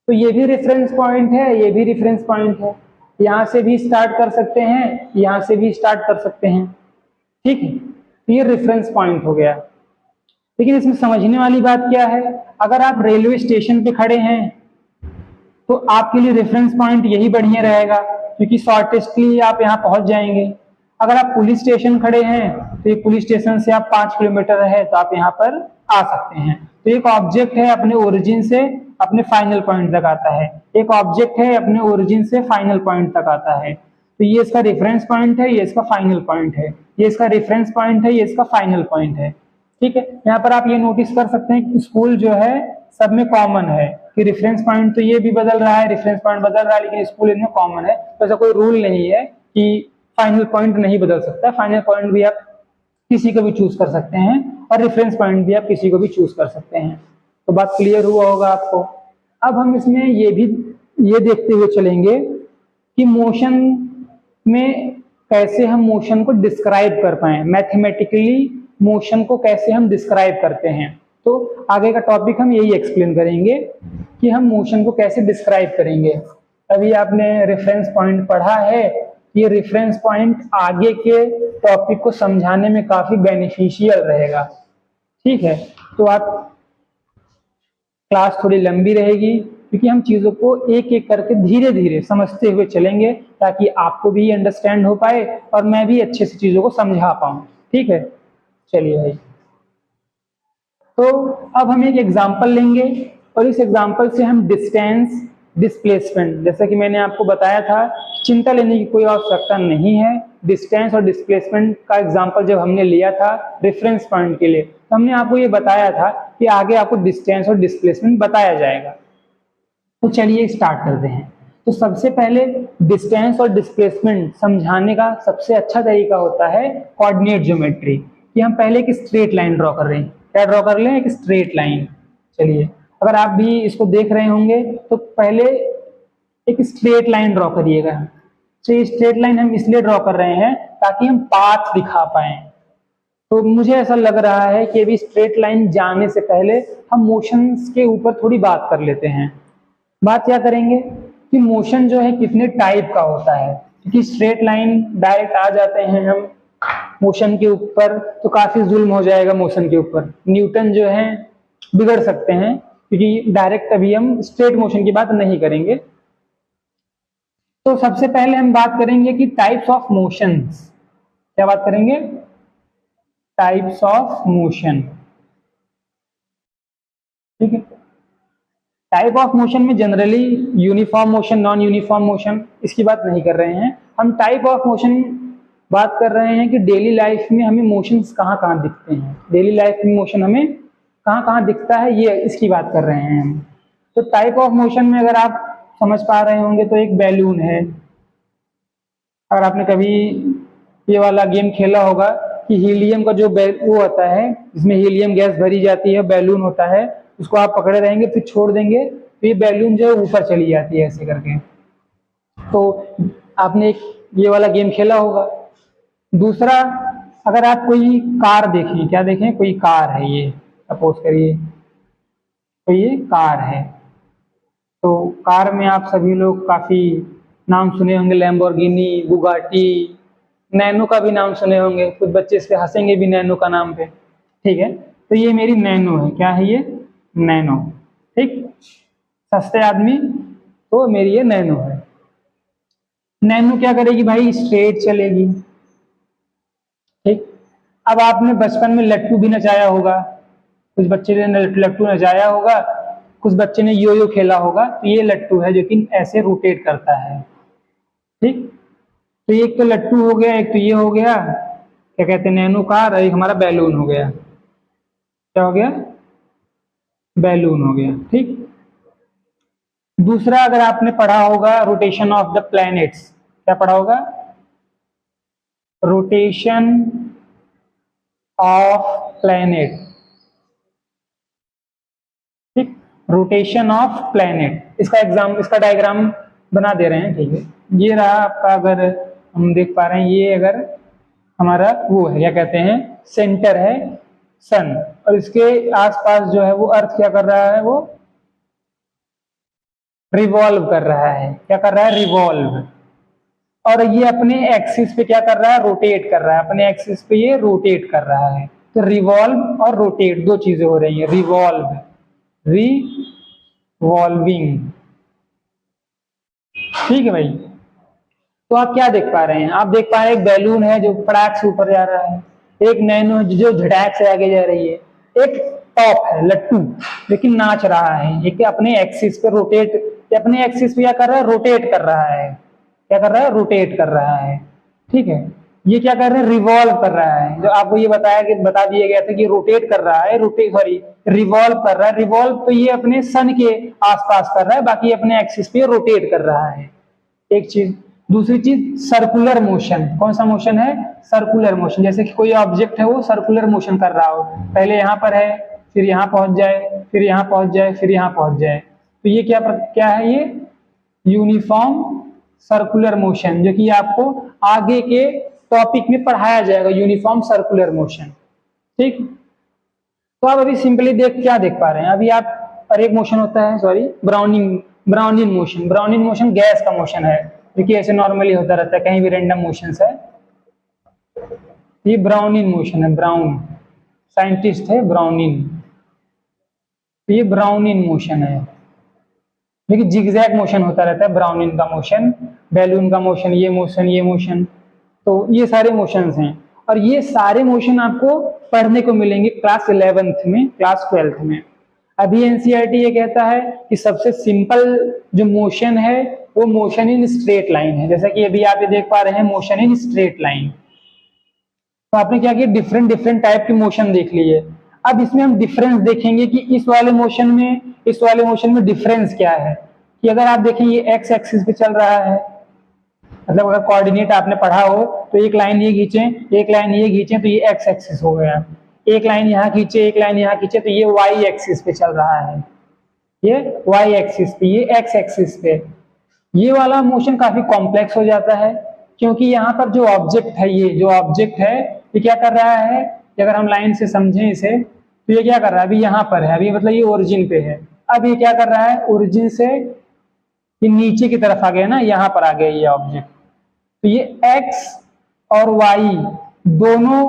तो ये भी रेफरेंस पॉइंट है, ये भी रेफरेंस पॉइंट है, यहां से भी स्टार्ट कर सकते हैं, यहां से भी स्टार्ट कर सकते हैं, ठीक है। तो ये रेफरेंस पॉइंट हो गया। लेकिन इसमें समझने वाली बात क्या है, अगर आप रेलवे स्टेशन पे खड़े हैं तो आपके लिए रेफरेंस पॉइंट यही बढ़िया रहेगा, क्योंकि शॉर्टेस्टली आप यहाँ पहुंच जाएंगे। अगर आप पुलिस स्टेशन खड़े हैं तो ये पुलिस स्टेशन से आप 5 किलोमीटर है तो आप यहाँ पर आ सकते हैं। तो एक ऑब्जेक्ट है अपने ओरिजिन से अपने फाइनल पॉइंट तक आता है, एक ऑब्जेक्ट है अपने ओरिजिन से फाइनल पॉइंट तक आता है। तो ये इसका रेफरेंस पॉइंट है, ये इसका फाइनल पॉइंट है, ये इसका रेफरेंस पॉइंट है, ये इसका फाइनल पॉइंट है, ठीक है। यहाँ पर आप ये नोटिस कर सकते हैं कि स्कूल जो है सब में कॉमन है, कि रेफरेंस पॉइंट तो ये भी बदल रहा है, रेफरेंस पॉइंट बदल रहा है, लेकिन स्कूल इनमें कॉमन है। तो ऐसा कोई रूल नहीं है कि फाइनल पॉइंट नहीं बदल सकता, फाइनल पॉइंट भी आप किसी को भी चूज कर सकते हैं और रेफरेंस पॉइंट भी आप किसी को भी चूज कर सकते हैं। तो बात क्लियर हुआ होगा आपको। अब हम इसमें ये देखते हुए चलेंगे कि मोशन में कैसे हम मोशन को डिस्क्राइब कर पाए, मैथमेटिकली मोशन को कैसे हम डिस्क्राइब करते हैं। तो आगे का टॉपिक हम यही एक्सप्लेन करेंगे कि हम मोशन को कैसे डिस्क्राइब करेंगे। अभी आपने रेफरेंस पॉइंट पढ़ा है, ये रेफरेंस पॉइंट आगे के टॉपिक को समझाने में काफी बेनिफिशियल रहेगा, ठीक है। तो आप क्लास थोड़ी लंबी रहेगी, क्योंकि हम चीजों को एक एक करके धीरे धीरे समझते हुए चलेंगे, ताकि आपको भी अंडरस्टैंड हो पाए और मैं भी अच्छे से चीजों को समझा पाऊं, ठीक है। चलिए भाई, तो अब हम एक एग्जांपल लेंगे और इस एग्जांपल से हम डिस्टेंस, डिस्प्लेसमेंट, जैसा कि मैंने आपको बताया था, चिंता लेने की कोई आवश्यकता नहीं है। डिस्टेंस और डिस्प्लेसमेंट का एग्जांपल जब हमने लिया था रेफरेंस पॉइंट के लिए, तो हमने आपको ये बताया था कि आगे आपको डिस्टेंस और डिस्प्लेसमेंट बताया जाएगा। तो चलिए स्टार्ट करते हैं। तो सबसे पहले डिस्टेंस और डिस्प्लेसमेंट समझाने का सबसे अच्छा तरीका होता है कोऑर्डिनेट ज्योमेट्री, कि हम पहले एक स्ट्रेट लाइन ड्रॉ कर रहे हैं। क्या ड्रॉ कर लें, एक स्ट्रेट लाइन। चलिए, अगर आप भी इसको देख रहे होंगे तो पहले एक स्ट्रेट लाइन ड्रॉ करिएगा, तो ये स्ट्रेट लाइन हम इसलिए ड्रॉ कर रहे हैं ताकि हम पाथ दिखा पाए। तो मुझे ऐसा लग रहा है कि अभी स्ट्रेट लाइन जाने से पहले हम मोशंस के ऊपर थोड़ी बात कर लेते हैं। बात क्या करेंगे कि मोशन जो है कितने टाइप का होता है, क्योंकि स्ट्रेट लाइन डायरेक्ट आ जाते हैं हम मोशन के ऊपर तो काफी जुल्म हो जाएगा मोशन के ऊपर, न्यूटन जो है बिगड़ सकते हैं, क्योंकि डायरेक्ट अभी हम स्ट्रेट मोशन की बात नहीं करेंगे। तो सबसे पहले हम बात करेंगे कि टाइप्स ऑफ मोशंस। क्या बात करेंगे? Types of motion. ठीक है, टाइप ऑफ मोशन में generally uniform motion, non uniform motion, इसकी बात नहीं कर रहे हैं हम। टाइप ऑफ मोशन बात कर रहे हैं कि डेली लाइफ में हमें मोशंस कहाँ कहाँ दिखते हैं, डेली लाइफ में मोशन हमें कहाँ कहाँ दिखता है, ये इसकी बात कर रहे हैं हम। तो टाइप ऑफ मोशन में अगर आप समझ पा रहे होंगे तो एक बैलून है। अगर आपने कभी ये वाला गेम खेला होगा कि हीलियम का जो वो होता है, जिसमें हीलियम गैस भरी जाती है, बैलून होता है, उसको आप पकड़े रहेंगे फिर छोड़ देंगे तो ये बैलून जो है ऊपर चली जाती है ऐसे करके। तो आपने एक ये वाला गेम खेला होगा। दूसरा, अगर आप कोई कार देखें, क्या देखें, कोई कार है, ये सपोज करिए तो ये कार है। तो कार में आप सभी लोग काफी नाम सुने होंगे, लैम्बोर्गिनी, बुगाटी, नैनो का भी नाम सुने होंगे, कुछ बच्चे इस पे हंसेंगे भी नैनो का नाम पे। ठीक है, तो ये मेरी नैनो है। क्या है ये? नैनो। ठीक, सस्ते आदमी तो मेरी ये नैनो है। नैनो क्या करेगी भाई? स्ट्रेट चलेगी। ठीक, अब आपने बचपन में लट्टू भी नचाया होगा, कुछ बच्चे ने लट्टू नचाया होगा, कुछ बच्चे ने यो यो खेला होगा। तो ये लट्टू है जो कि ऐसे रोटेट करता है। ठीक, तो एक तो लट्टू हो गया, एक तो ये हो गया, क्या कहते हैं, नैनो कार, एक हमारा बैलून हो गया। क्या हो गया? बैलून हो गया। ठीक, दूसरा अगर आपने पढ़ा होगा रोटेशन ऑफ द प्लैनेट्स। क्या पढ़ा होगा? Rotation of planet. ठीक, रोटेशन ऑफ प्लैनेट, इसका डायग्राम बना दे रहे हैं। ठीक है, ये रहा आपका, अगर हम देख पा रहे हैं, ये अगर हमारा वो है, क्या कहते हैं, सेंटर है सन, और इसके आसपास जो है वो अर्थ क्या कर रहा है, वो रिवॉल्व कर रहा है। क्या कर रहा है? रिवॉल्व। और ये अपने एक्सिस पे क्या कर रहा है? रोटेट कर रहा है। अपने एक्सिस पे ये रोटेट कर रहा है। तो रिवॉल्व और रोटेट दो चीजें हो रही है। Revolve, revolving. ठीक है भाई, तो आप क्या देख पा रहे हैं? आप देख पा रहे हैं एक बैलून है जो फटाक से ऊपर जा रहा है, एक नैनो जो झटाक से आगे जा रही है, एक टॉप है लट्टू लेकिन नाच रहा है। एक अपने एक्सिस पे रोटेट, अपने एक्सिस पे क्या कर रहा है? रोटेट कर रहा है। क्या कर रहा है? रोटेट कर रहा है। ठीक है, ये क्या कर रहा है? रिवॉल्व कर रहा है। जो आपको ये बता दिया गया था कि रोटेट कर रहा है, रिवॉल्व कर रहा है। रिवॉल्व तो ये अपने सन के आसपास कर रहा है, बाकी अपने एक्सिस पे रोटेट कर रहा है। एक चीज। दूसरी चीज सर्कुलर मोशन। कौन सा मोशन है? Circular motion. जैसे कि कोई ऑब्जेक्ट है वो सर्कुलर मोशन कर रहा हो, पहले यहाँ पर है, फिर यहाँ पहुंच जाए, फिर यहाँ पहुंच जाए, फिर यहाँ पहुंच जाए। तो ये क्या है? ये यूनिफॉर्म सर्कुलर मोशन, जो कि आपको आगे के टॉपिक में पढ़ाया जाएगा, यूनिफॉर्म सर्कुलर मोशन। ठीक, तो आप अभी सिंपली क्या देख पा रहे हैं? अभी आप, और एक मोशन होता है, सॉरी, ब्राउनिन मोशन। ब्राउनिन मोशन गैस का मोशन है, जो कि ऐसे नॉर्मली होता रहता है, कहीं भी रैंडम मोशंस है। ये ब्राउनिन मोशन है, ब्राउन साइंटिस्ट है ब्राउनिन। तो ये ब्राउनिन मोशन है, लेकिन जिगजैग मोशन होता रहता है ब्राउनिन का मोशन, बैलून का मोशन, ये मोशन, ये मोशन। तो ये सारे मोशंस हैं, और ये सारे मोशन आपको पढ़ने को मिलेंगे क्लास 11th में, क्लास 12th में। अभी एनसीईआरटी ये कहता है कि सबसे सिंपल जो मोशन है वो मोशन इन स्ट्रेट लाइन है। जैसा कि अभी आप ये देख पा रहे हैं, मोशन इन स्ट्रेट लाइन। तो आपने क्या किया? डिफरेंट टाइप के मोशन देख लिए। अब इसमें हम डिफरेंस देखेंगे कि इस वाले मोशन में डिफरेंस क्या है। कि अगर आप देखें, ये एक्स एक्सिस पे चल रहा है, मतलब अगर कोऑर्डिनेट आपने पढ़ा हो तो एक लाइन ये खींचें, एक लाइन ये खींचें, तो ये एक्स एक्सिस हो गया। एक लाइन यहाँ खींचे, एक लाइन यहाँ खींचे, तो ये वाई एक्सिस पे चल रहा है, ये वाई एक्सिस पे, ये एक्स एक्सिस पे। ये वाला मोशन काफी कॉम्प्लेक्स हो जाता है, क्योंकि यहाँ पर जो ऑब्जेक्ट है, ये जो ऑब्जेक्ट है ये क्या कर रहा है, कि अगर हम लाइन से समझें इसे तो ये क्या कर रहा है, अभी यहाँ पर है, अभी मतलब ये ओरिजिन पे है, अब ये क्या कर रहा है, ओरिजिन से ये नीचे की तरफ आ गया ना, यहाँ पर आ गया ये ऑब्जेक्ट। तो ये एक्स और वाई दोनों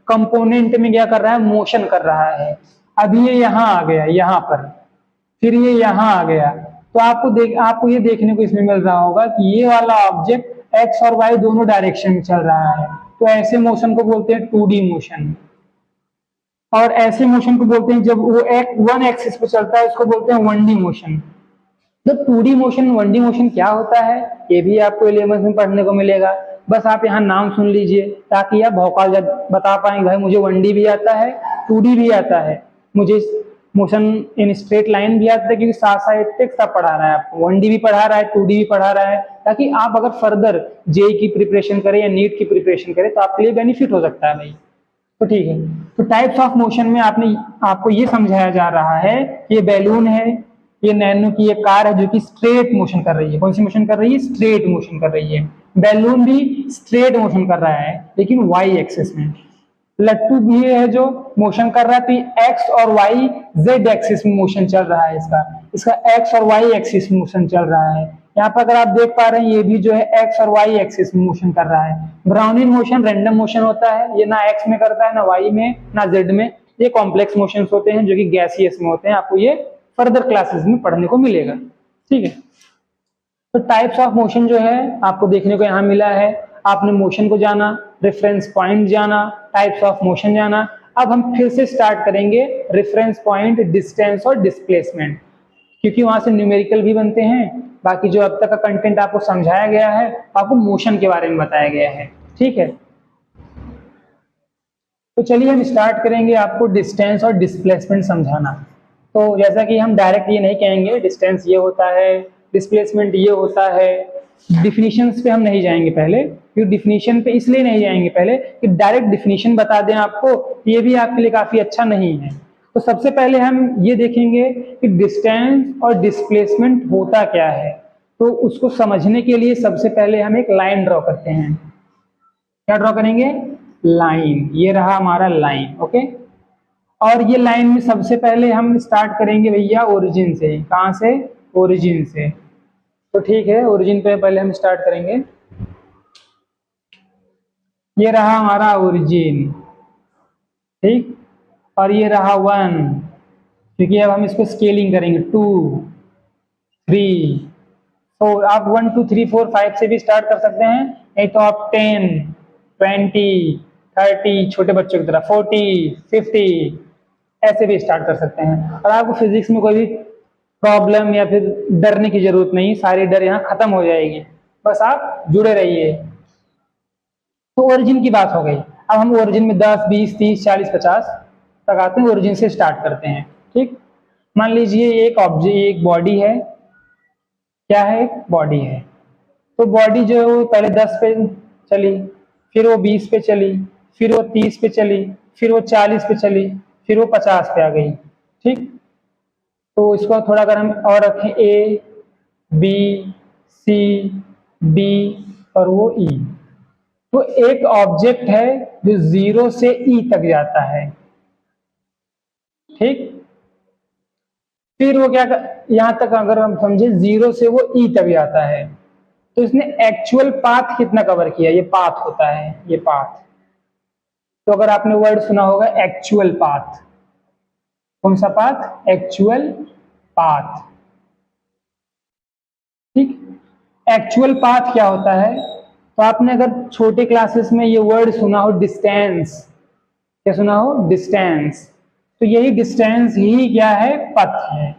कंपोनेंट में क्या कर रहा है, मोशन कर रहा है। अभी ये यहाँ आ गया, यहाँ पर, फिर ये यहाँ आ गया, तो आपको ये देखने को इसमें मिल रहा होगा कि ये वाला ऑब्जेक्ट एक्स और वाई दोनों डायरेक्शन में चल रहा है। तो ऐसे मोशन को बोलते हैं 2D मोशन। और ऐसे मोशन को बोलते हैं जब वो वन एक्सिस पे चलता है, उसको बोलते हैं 1D मोशन। तो 2D मोशन 1D मोशन क्या होता है, ये भी आपको 11th में पढ़ने को मिलेगा। बस आप यहाँ नाम सुन लीजिए ताकि आप भौकाल बता पाएंगे, भाई मुझे 1D भी आता है, 2D भी आता है, मुझे मोशन इन स्ट्रेट लाइन भी आता है, क्योंकि साथ साथ एक सब पढ़ा रहा है आपको, 1D भी पढ़ा रहा है, 2D भी पढ़ा रहा है, ताकि आप अगर फर्दर जेई की प्रिपरेशन करें या नीट की प्रिपरेशन करें तो आपके लिए बेनिफिट हो सकता है भाई। तो ठीक है, तो टाइप्स ऑफ मोशन में आपको ये समझाया जा रहा है, ये बैलून है, ये नैनो की एक कार है जो कि स्ट्रेट मोशन कर रही है। कौन सी मोशन कर रही है, स्ट्रेट मोशन कर रही है। बैलून भी स्ट्रेट मोशन कर रहा है लेकिन वाई एक्सिस में। लट्टू भी है जो मोशन कर रहा है, तो एक्स और वाई जेड एक्सिस में मोशन चल रहा है, इसका एक्स और वाई एक्सिस में मोशन चल रहा है। यहाँ पर अगर आप देख पा रहे हैं ये भी जो है एक्स और वाई एक्सिस में मोशन कर रहा है। ब्राउनिंग मोशन रैंडम मोशन होता है, ये ना एक्स में करता है, ना वाई में, ना जेड में। ये कॉम्प्लेक्स मोशंस होते हैं जो कि गैसियस में होते हैं, आपको ये फर्दर क्लासेस में पढ़ने को मिलेगा। ठीक है, तो टाइप्स ऑफ मोशन जो है आपको देखने को यहाँ मिला है। आपने मोशन को जाना, रेफरेंस पॉइंट जाना, टाइप्स ऑफ मोशन जाना। अब हम फिर से स्टार्ट करेंगे रेफरेंस पॉइंट, डिस्टेंस और डिस्प्लेसमेंट, क्योंकि वहां से न्यूमेरिकल भी बनते हैं। बाकी जो अब तक का कंटेंट आपको समझाया गया है, आपको मोशन के बारे में बताया गया है। ठीक है, तो चलिए हम स्टार्ट करेंगे आपको डिस्टेंस और डिस्प्लेसमेंट समझाना। तो जैसा कि हम डायरेक्ट ये नहीं कहेंगे डिस्टेंस ये होता है, डिस्प्लेसमेंट ये होता है, डिफिनीशंस पे हम नहीं जाएंगे पहले, क्योंकि डिफिनीशन पे इसलिए नहीं जाएंगे पहले कि डायरेक्ट डिफिनीशन बता दें आपको, ये भी आपके लिए काफी अच्छा नहीं है। तो सबसे पहले हम ये देखेंगे कि डिस्टेंस और डिस्प्लेसमेंट होता क्या है। तो उसको समझने के लिए सबसे पहले हम एक लाइन ड्रॉ करते हैं। क्या ड्रॉ करेंगे, लाइन। ये रहा हमारा लाइन, ओके। और ये लाइन में सबसे पहले हम स्टार्ट करेंगे भैया ओरिजिन से। कहाँ से, ओरिजिन से। तो ठीक है, ओरिजिन पे पहले हम स्टार्ट करेंगे। ये रहा हमारा ओरिजिन, ठीक। और ये रहा 1, क्योंकि अब हम इसको स्केलिंग करेंगे 2, 3, 4। आप 1 2 3 4 5 से भी स्टार्ट कर सकते हैं, नहीं तो आप 10 20 30, छोटे बच्चों की तरह 40 50 ऐसे भी स्टार्ट कर सकते हैं। और आपको फिजिक्स में कोई भी प्रॉब्लम या फिर डरने की जरूरत नहीं, सारी डर यहाँ खत्म हो जाएगी, बस आप जुड़े रहिए। तो ओरिजिन की बात हो गई। अब हम ओरिजिन में 10 20 30 40 50 तक आते हैं, ओरिजिन से स्टार्ट करते हैं। ठीक, मान लीजिए एक ऑब्जेक्ट, एक बॉडी है। क्या है, एक बॉडी है। तो बॉडी जो है वो पहले 10 पे चली, फिर वो 20 पे चली, फिर वो 30 पे चली, फिर वो 40 पे चली, फिर वो 50 पे आ गई। ठीक, तो इसको थोड़ा अगर हम और रखें, ए बी सी डी और वो ई। तो एक ऑब्जेक्ट है जो 0 से ई तक जाता है। ठीक, फिर वो क्या यहां तक अगर हम समझे 0 से वो ई तक जाता है, तो इसने एक्चुअल पाथ कितना कवर किया, ये पाथ होता है, ये पाथ। तो अगर आपने वर्ड सुना होगा एक्चुअल पाथ, कौन सा पाथ, एक्चुअल पाथ। ठीक, एक्चुअल पाथ क्या होता है, तो आपने अगर छोटे क्लासेस में ये वर्ड सुना हो डिस्टेंस, क्या सुना हो, डिस्टेंस। तो यही डिस्टेंस ही क्या है, पथ है।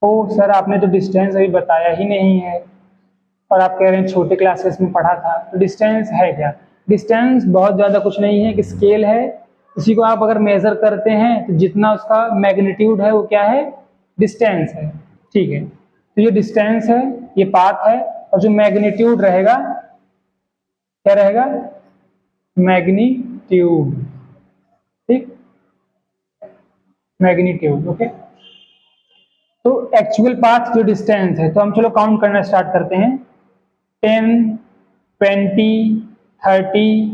ओ सर आपने तो डिस्टेंस अभी बताया ही नहीं है, और आप कह रहे हैं छोटे क्लासेस में पढ़ा था। तो डिस्टेंस है क्या, डिस्टेंस बहुत ज्यादा कुछ नहीं है, कि स्केल है। इसी को आप अगर मेजर करते हैं तो जितना उसका मैग्नीट्यूड है वो क्या है, डिस्टेंस है। ठीक है, तो ये डिस्टेंस है, ये पाथ है, और जो मैग्नीट्यूड रहेगा क्या रहेगा, मैग्नीट्यूड। ठीक, मैग्नीट्यूड, ओके। तो एक्चुअल पाथ जो डिस्टेंस है, तो हम चलो काउंट करना स्टार्ट करते हैं। 10, 20, 30,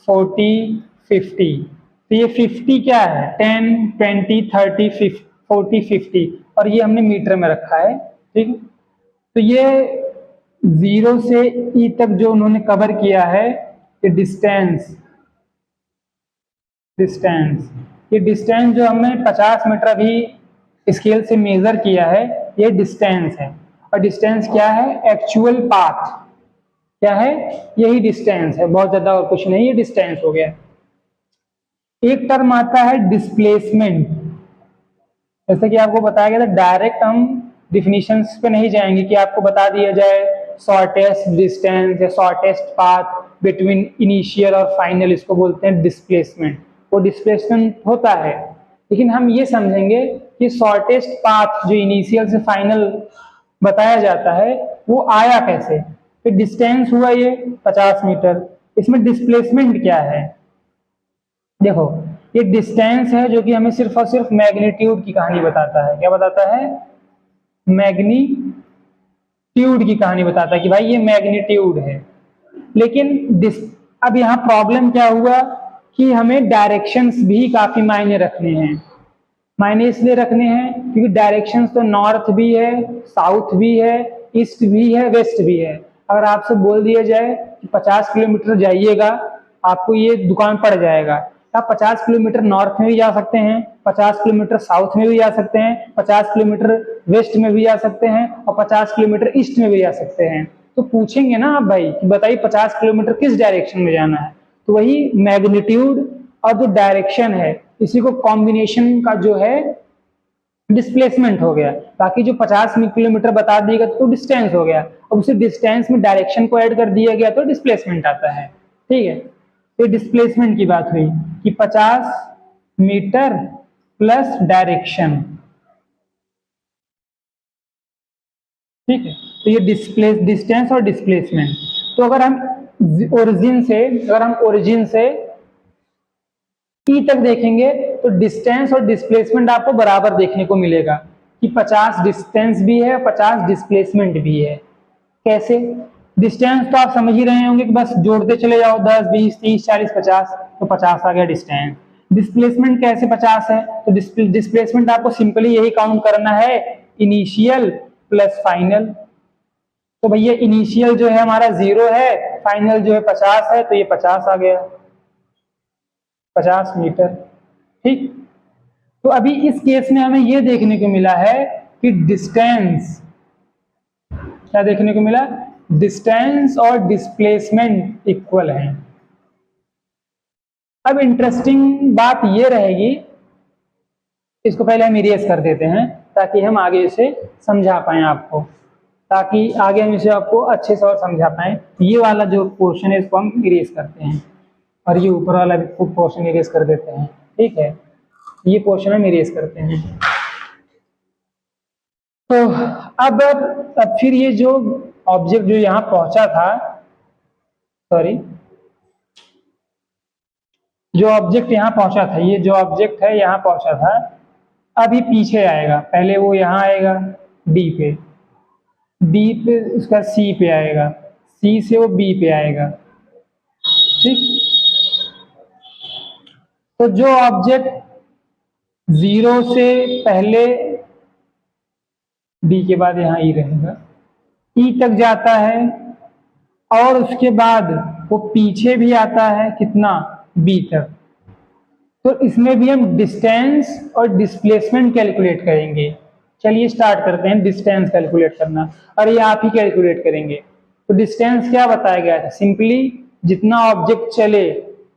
40, 50। तो ये 50 क्या है? 10, 20, 30, 40, 50, और ये हमने मीटर में रखा है। ठीक, तो ये 0 से E तक जो उन्होंने कवर किया है, ये डिस्टेंस ये डिस्टेंस जो हमने 50 मीटर अभी स्केल से मेजर किया है, ये डिस्टेंस है। और डिस्टेंस क्या है? Actual path. क्या है? यही डिस्टेंस है, बहुत ज्यादा और कुछ नहीं, ये डिस्टेंस हो गया। एक टर्म आता है डिस्प्लेसमेंट। जैसे कि आपको बताया गया था, डायरेक्ट हम डिफिनीशंस पे नहीं जाएंगे कि आपको बता दिया जाए शॉर्टेस्ट डिस्टेंस या शॉर्टेस्ट पाथ बिटवीन इनिशियल और फाइनल, इसको बोलते हैं डिस्प्लेसमेंट। वो डिस्प्लेसमेंट होता है, लेकिन हम ये समझेंगे कि शॉर्टेस्ट पाथ जो इनिशियल से फाइनल बताया जाता है, वो आया कैसे। फिर डिस्टेंस हुआ ये 50 मीटर, इसमें डिस्प्लेसमेंट क्या है? देखो, ये डिस्टेंस है जो कि हमें सिर्फ और सिर्फ मैग्नीट्यूड की कहानी बताता है। क्या बताता है? मैग्नीट्यूड की कहानी बताता है कि भाई ये मैग्नीट्यूड है। लेकिन अब यहाँ प्रॉब्लम क्या हुआ कि हमें डायरेक्शंस भी काफी मायने रखने हैं। मायने इसलिए रखने हैं क्योंकि डायरेक्शंस तो नॉर्थ भी है, साउथ भी है, ईस्ट भी है, वेस्ट भी है। अगर आपसे बोल दिया जाए कि 50 किलोमीटर जाइएगा, आपको ये दुकान पड़ जाएगा, आप 50 किलोमीटर नॉर्थ में भी जा सकते हैं, 50 किलोमीटर साउथ में भी जा सकते हैं, 50 किलोमीटर वेस्ट में भी जा सकते हैं, और 50 किलोमीटर ईस्ट में भी जा सकते हैं। तो पूछेंगे ना आप भाई कि बताइए 50 किलोमीटर किस डायरेक्शन में जाना है, तो वही मैग्नीट्यूड और जो डायरेक्शन है, इसी को कॉम्बिनेशन का जो है डिस्प्लेसमेंट हो गया। बाकी जो 50 किलोमीटर बता दिएगा तो डिस्टेंस हो गया, अब उसी डिस्टेंस में डायरेक्शन को ऐड कर दिया गया तो डिस्प्लेसमेंट आता है। ठीक है, तो डिस्प्लेसमेंट की बात हुई कि 50 मीटर प्लस डायरेक्शन। ठीक है, तो ये डिस्टेंस और डिस्प्लेसमेंट। तो अगर हम ओरिजिन से ई तक देखेंगे तो डिस्टेंस और डिस्प्लेसमेंट आपको बराबर देखने को मिलेगा कि 50 डिस्टेंस भी है, 50 डिस्प्लेसमेंट भी है। कैसे? डिस्टेंस तो आप समझ ही रहे होंगे कि बस जोड़ते चले जाओ, 10, 20, 30, 40, 50, तो 50 आ गया डिस्टेंस। डिस्प्लेसमेंट कैसे 50 है? तो डिस्प्लेसमेंट आपको सिंपली यही काउंट करना है, इनिशियल प्लस फाइनल। तो भैया इनिशियल जो है हमारा 0 है, फाइनल जो है 50 है, तो ये 50 आ गया, 50 मीटर। ठीक, तो अभी इस केस में हमें यह देखने को मिला है कि डिस्टेंस, क्या देखने को मिला? डिस्टेंस और डिस्प्लेसमेंट इक्वल है। अब इंटरेस्टिंग बात यह रहेगी, इसको पहले हम इरेज कर देते हैं ताकि हम आगे इसे समझा पाएं आपको, ताकि आगे हम इसे आपको अच्छे से और समझा पाएं। ये वाला जो पोर्शन है इसको हम इरेज करते हैं और ये ऊपर वाला भी पोर्शन इरेज कर देते हैं। ठीक है, ये पोर्शन हम इरेज करते हैं। तो अब फिर ये जो ऑब्जेक्ट जो यहाँ पहुंचा था, जो ऑब्जेक्ट यहाँ पहुंचा था, ये जो ऑब्जेक्ट है यहाँ पहुंचा था, अभी पीछे आएगा। पहले वो यहाँ आएगा डी पे उसका सी पे आएगा, सी से वो बी पे आएगा। ठीक, तो जो ऑब्जेक्ट 0 से पहले डी के बाद यहाँ ई रहेगा, ई तक जाता है और उसके बाद वो पीछे भी आता है कितना? बी तक। तो इसमें भी हम डिस्टेंस और डिस्प्लेसमेंट कैलकुलेट करेंगे। चलिए स्टार्ट करते हैं डिस्टेंस कैलकुलेट करना, और ये आप ही कैलकुलेट करेंगे। तो डिस्टेंस क्या बताया गया था? सिंपली जितना ऑब्जेक्ट चले,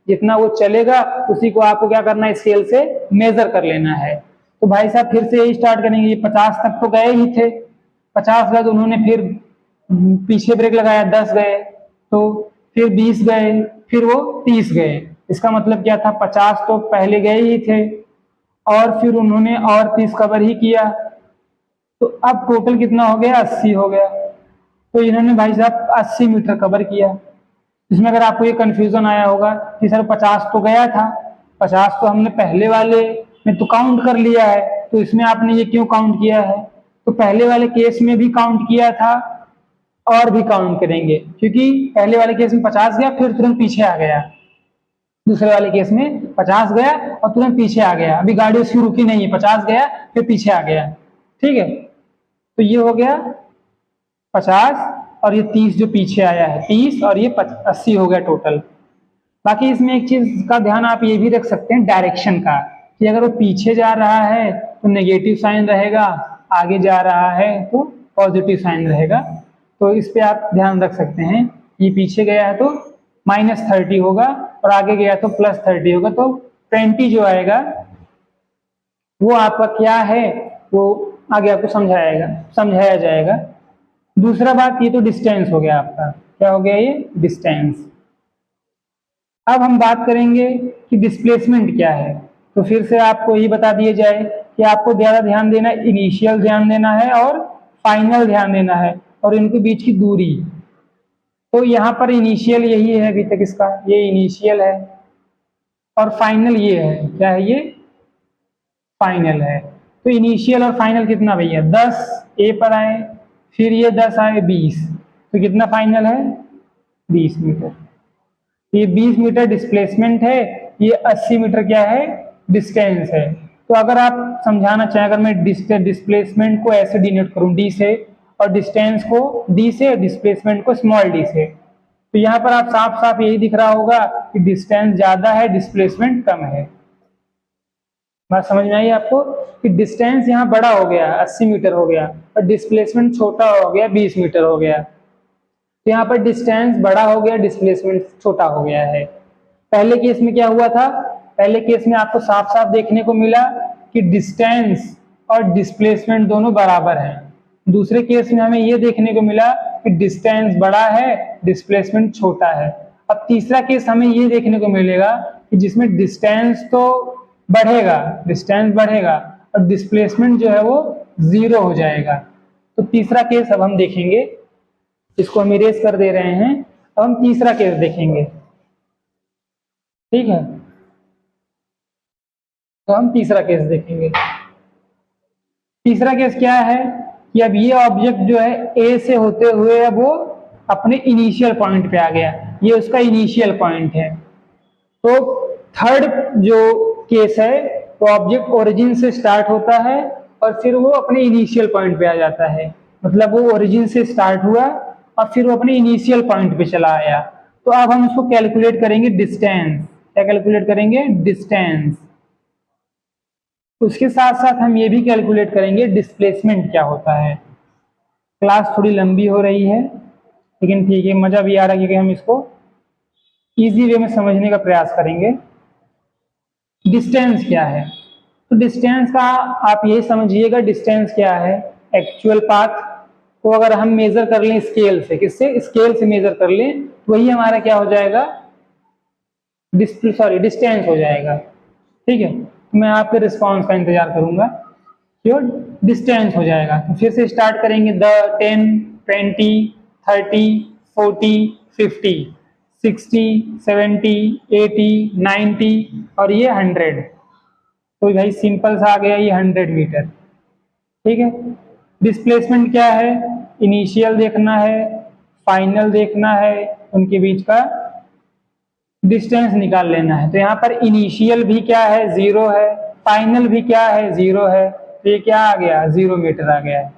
जितना वो चलेगा उसी को आपको क्या करना है? स्केल से मेजर कर लेना है। तो भाई साहब फिर से यही स्टार्ट करेंगे, ये 50 तक तो गए ही थे, 50 गए तो उन्होंने फिर पीछे ब्रेक लगाया, 10 गए, तो फिर 20 गए, फिर वो 30 गए। इसका मतलब क्या था? 50 तो पहले गए ही थे और फिर उन्होंने और 30 कवर ही किया, तो अब टोटल कितना हो गया? 80 हो गया। तो इन्होंने भाई साहब 80 मीटर कवर किया। इसमें अगर आपको ये कंफ्यूजन आया होगा कि सर 50 तो गया था, 50 तो हमने पहले वाले में तो काउंट कर लिया है, तो इसमें आपने ये क्यों काउंट किया है? तो पहले वाले केस में भी काउंट किया था और भी काउंट करेंगे, क्योंकि पहले वाले केस में 50 गया फिर तुरंत पीछे आ गया, दूसरे वाले केस में 50 गया और तुरंत पीछे आ गया, अभी गाड़ी उसकी रुकी नहीं है, 50 गया फिर पीछे आ गया। ठीक है, तो ये हो गया 50 और ये 30 जो पीछे आया है 30 और ये 80 हो गया टोटल। बाकी इसमें एक चीज का ध्यान आप ये भी रख सकते हैं डायरेक्शन का, कि अगर वो पीछे जा रहा है तो नेगेटिव साइन रहेगा, आगे जा रहा है तो पॉजिटिव साइन रहेगा। तो इस पे आप ध्यान रख सकते हैं, ये पीछे गया है तो -30 होगा और आगे गया तो +30 होगा, तो 20 जो आएगा वो आपका क्या है वो आगे आपको समझाया जाएगा। दूसरा बात, ये तो डिस्टेंस हो गया आपका, क्या हो गया ये डिस्टेंस। अब हम बात करेंगे कि डिस्प्लेसमेंट क्या है। तो फिर से आपको ये बता दिया जाए कि आपको ज़्यादा ध्यान देना, इनिशियल ध्यान देना है और फाइनल ध्यान देना है और इनके बीच की दूरी। तो यहाँ पर इनिशियल यही है अभी तक इसका, ये इनिशियल है और फाइनल ये है, क्या है ये फाइनल है। तो इनिशियल और फाइनल कितना भैया 10 ए पर आए, फिर ये 10 आए 20, तो कितना फाइनल है 20 मीटर। ये 20 मीटर डिस्प्लेसमेंट है, ये 80 मीटर क्या है डिस्टेंस है। तो अगर आप समझाना चाहें, अगर मैं डिस्प्लेसमेंट को ऐसे डिनोट करूं डी से और डिस्टेंस को डी से, डिस्प्लेसमेंट को स्मॉल डी से, तो यहाँ पर आप साफ साफ यही दिख रहा होगा कि डिस्टेंस ज्यादा है डिस्प्लेसमेंट कम है। बात समझ में आई आपको कि डिस्टेंस यहाँ बड़ा हो गया 80 मीटर हो गया और डिस्प्लेसमेंट छोटा हो गया 20 मीटर हो गया। तो यहाँ पर डिस्टेंस बड़ा हो गया, डिस्प्लेसमेंट छोटा हो गया है। पहले केस में क्या हुआ था, पहले केस में आपको साफ साफ देखने को मिला कि डिस्टेंस और डिस्प्लेसमेंट दोनों बराबर हैं। दूसरे केस में हमें ये देखने को मिला कि डिस्टेंस बड़ा है डिस्प्लेसमेंट छोटा है। अब तीसरा केस हमें ये देखने को मिलेगा कि जिसमें डिस्टेंस तो बढ़ेगा, डिस्टेंस बढ़ेगा और डिस्प्लेसमेंट जो है वो 0 हो जाएगा। तो तीसरा केस अब हम देखेंगे, इसको हम इरेज कर दे रहे हैं। अब हम तीसरा केस देखेंगे, ठीक है। तो हम तीसरा केस देखेंगे। तीसरा केस क्या है कि अब ये ऑब्जेक्ट जो है ए से होते हुए अब वो अपने इनिशियल पॉइंट पे आ गया, ये उसका इनिशियल पॉइंट है। तो थर्ड जो केस है वो ऑब्जेक्ट ओरिजिन से स्टार्ट होता है और फिर वो अपने इनिशियल पॉइंट पे आ जाता है, मतलब वो ओरिजिन से स्टार्ट हुआ और फिर वो अपने इनिशियल पॉइंट पे चला आया। तो अब हम इसको कैलकुलेट करेंगे डिस्टेंस। क्या कैलकुलेट करेंगे डिस्टेंस। उसके साथ साथ हम ये भी कैलकुलेट करेंगे डिस्प्लेसमेंट क्या होता है। क्लास थोड़ी लंबी हो रही है लेकिन ठीक है, मजा भी आ रहा है क्योंकि हम इसको इजी वे में समझने का प्रयास करेंगे। डिस्टेंस क्या है, तो डिस्टेंस का आप ये समझिएगा, डिस्टेंस क्या है एक्चुअल पाथ को अगर हम मेजर कर लें स्केल से, किससे स्केल से मेजर कर लें, तो वही हमारा क्या हो जाएगा डिस्टेंस हो जाएगा। ठीक है, मैं आपके रिस्पांस का इंतजार करूंगा। श्योर, डिस्टेंस हो जाएगा। तो फिर से स्टार्ट करेंगे 10 20 30 40 50 60 70 80 90 और ये 100। तो भाई सिंपल सा आ गया ये 100 मीटर। ठीक है, डिस्प्लेसमेंट क्या है, इनिशियल देखना है, फाइनल देखना है, उनके बीच का डिस्टेंस निकाल लेना है। तो यहाँ पर इनिशियल भी क्या है 0 है, फाइनल भी क्या है 0 है, तो ये क्या आ गया 0 मीटर आ गया है।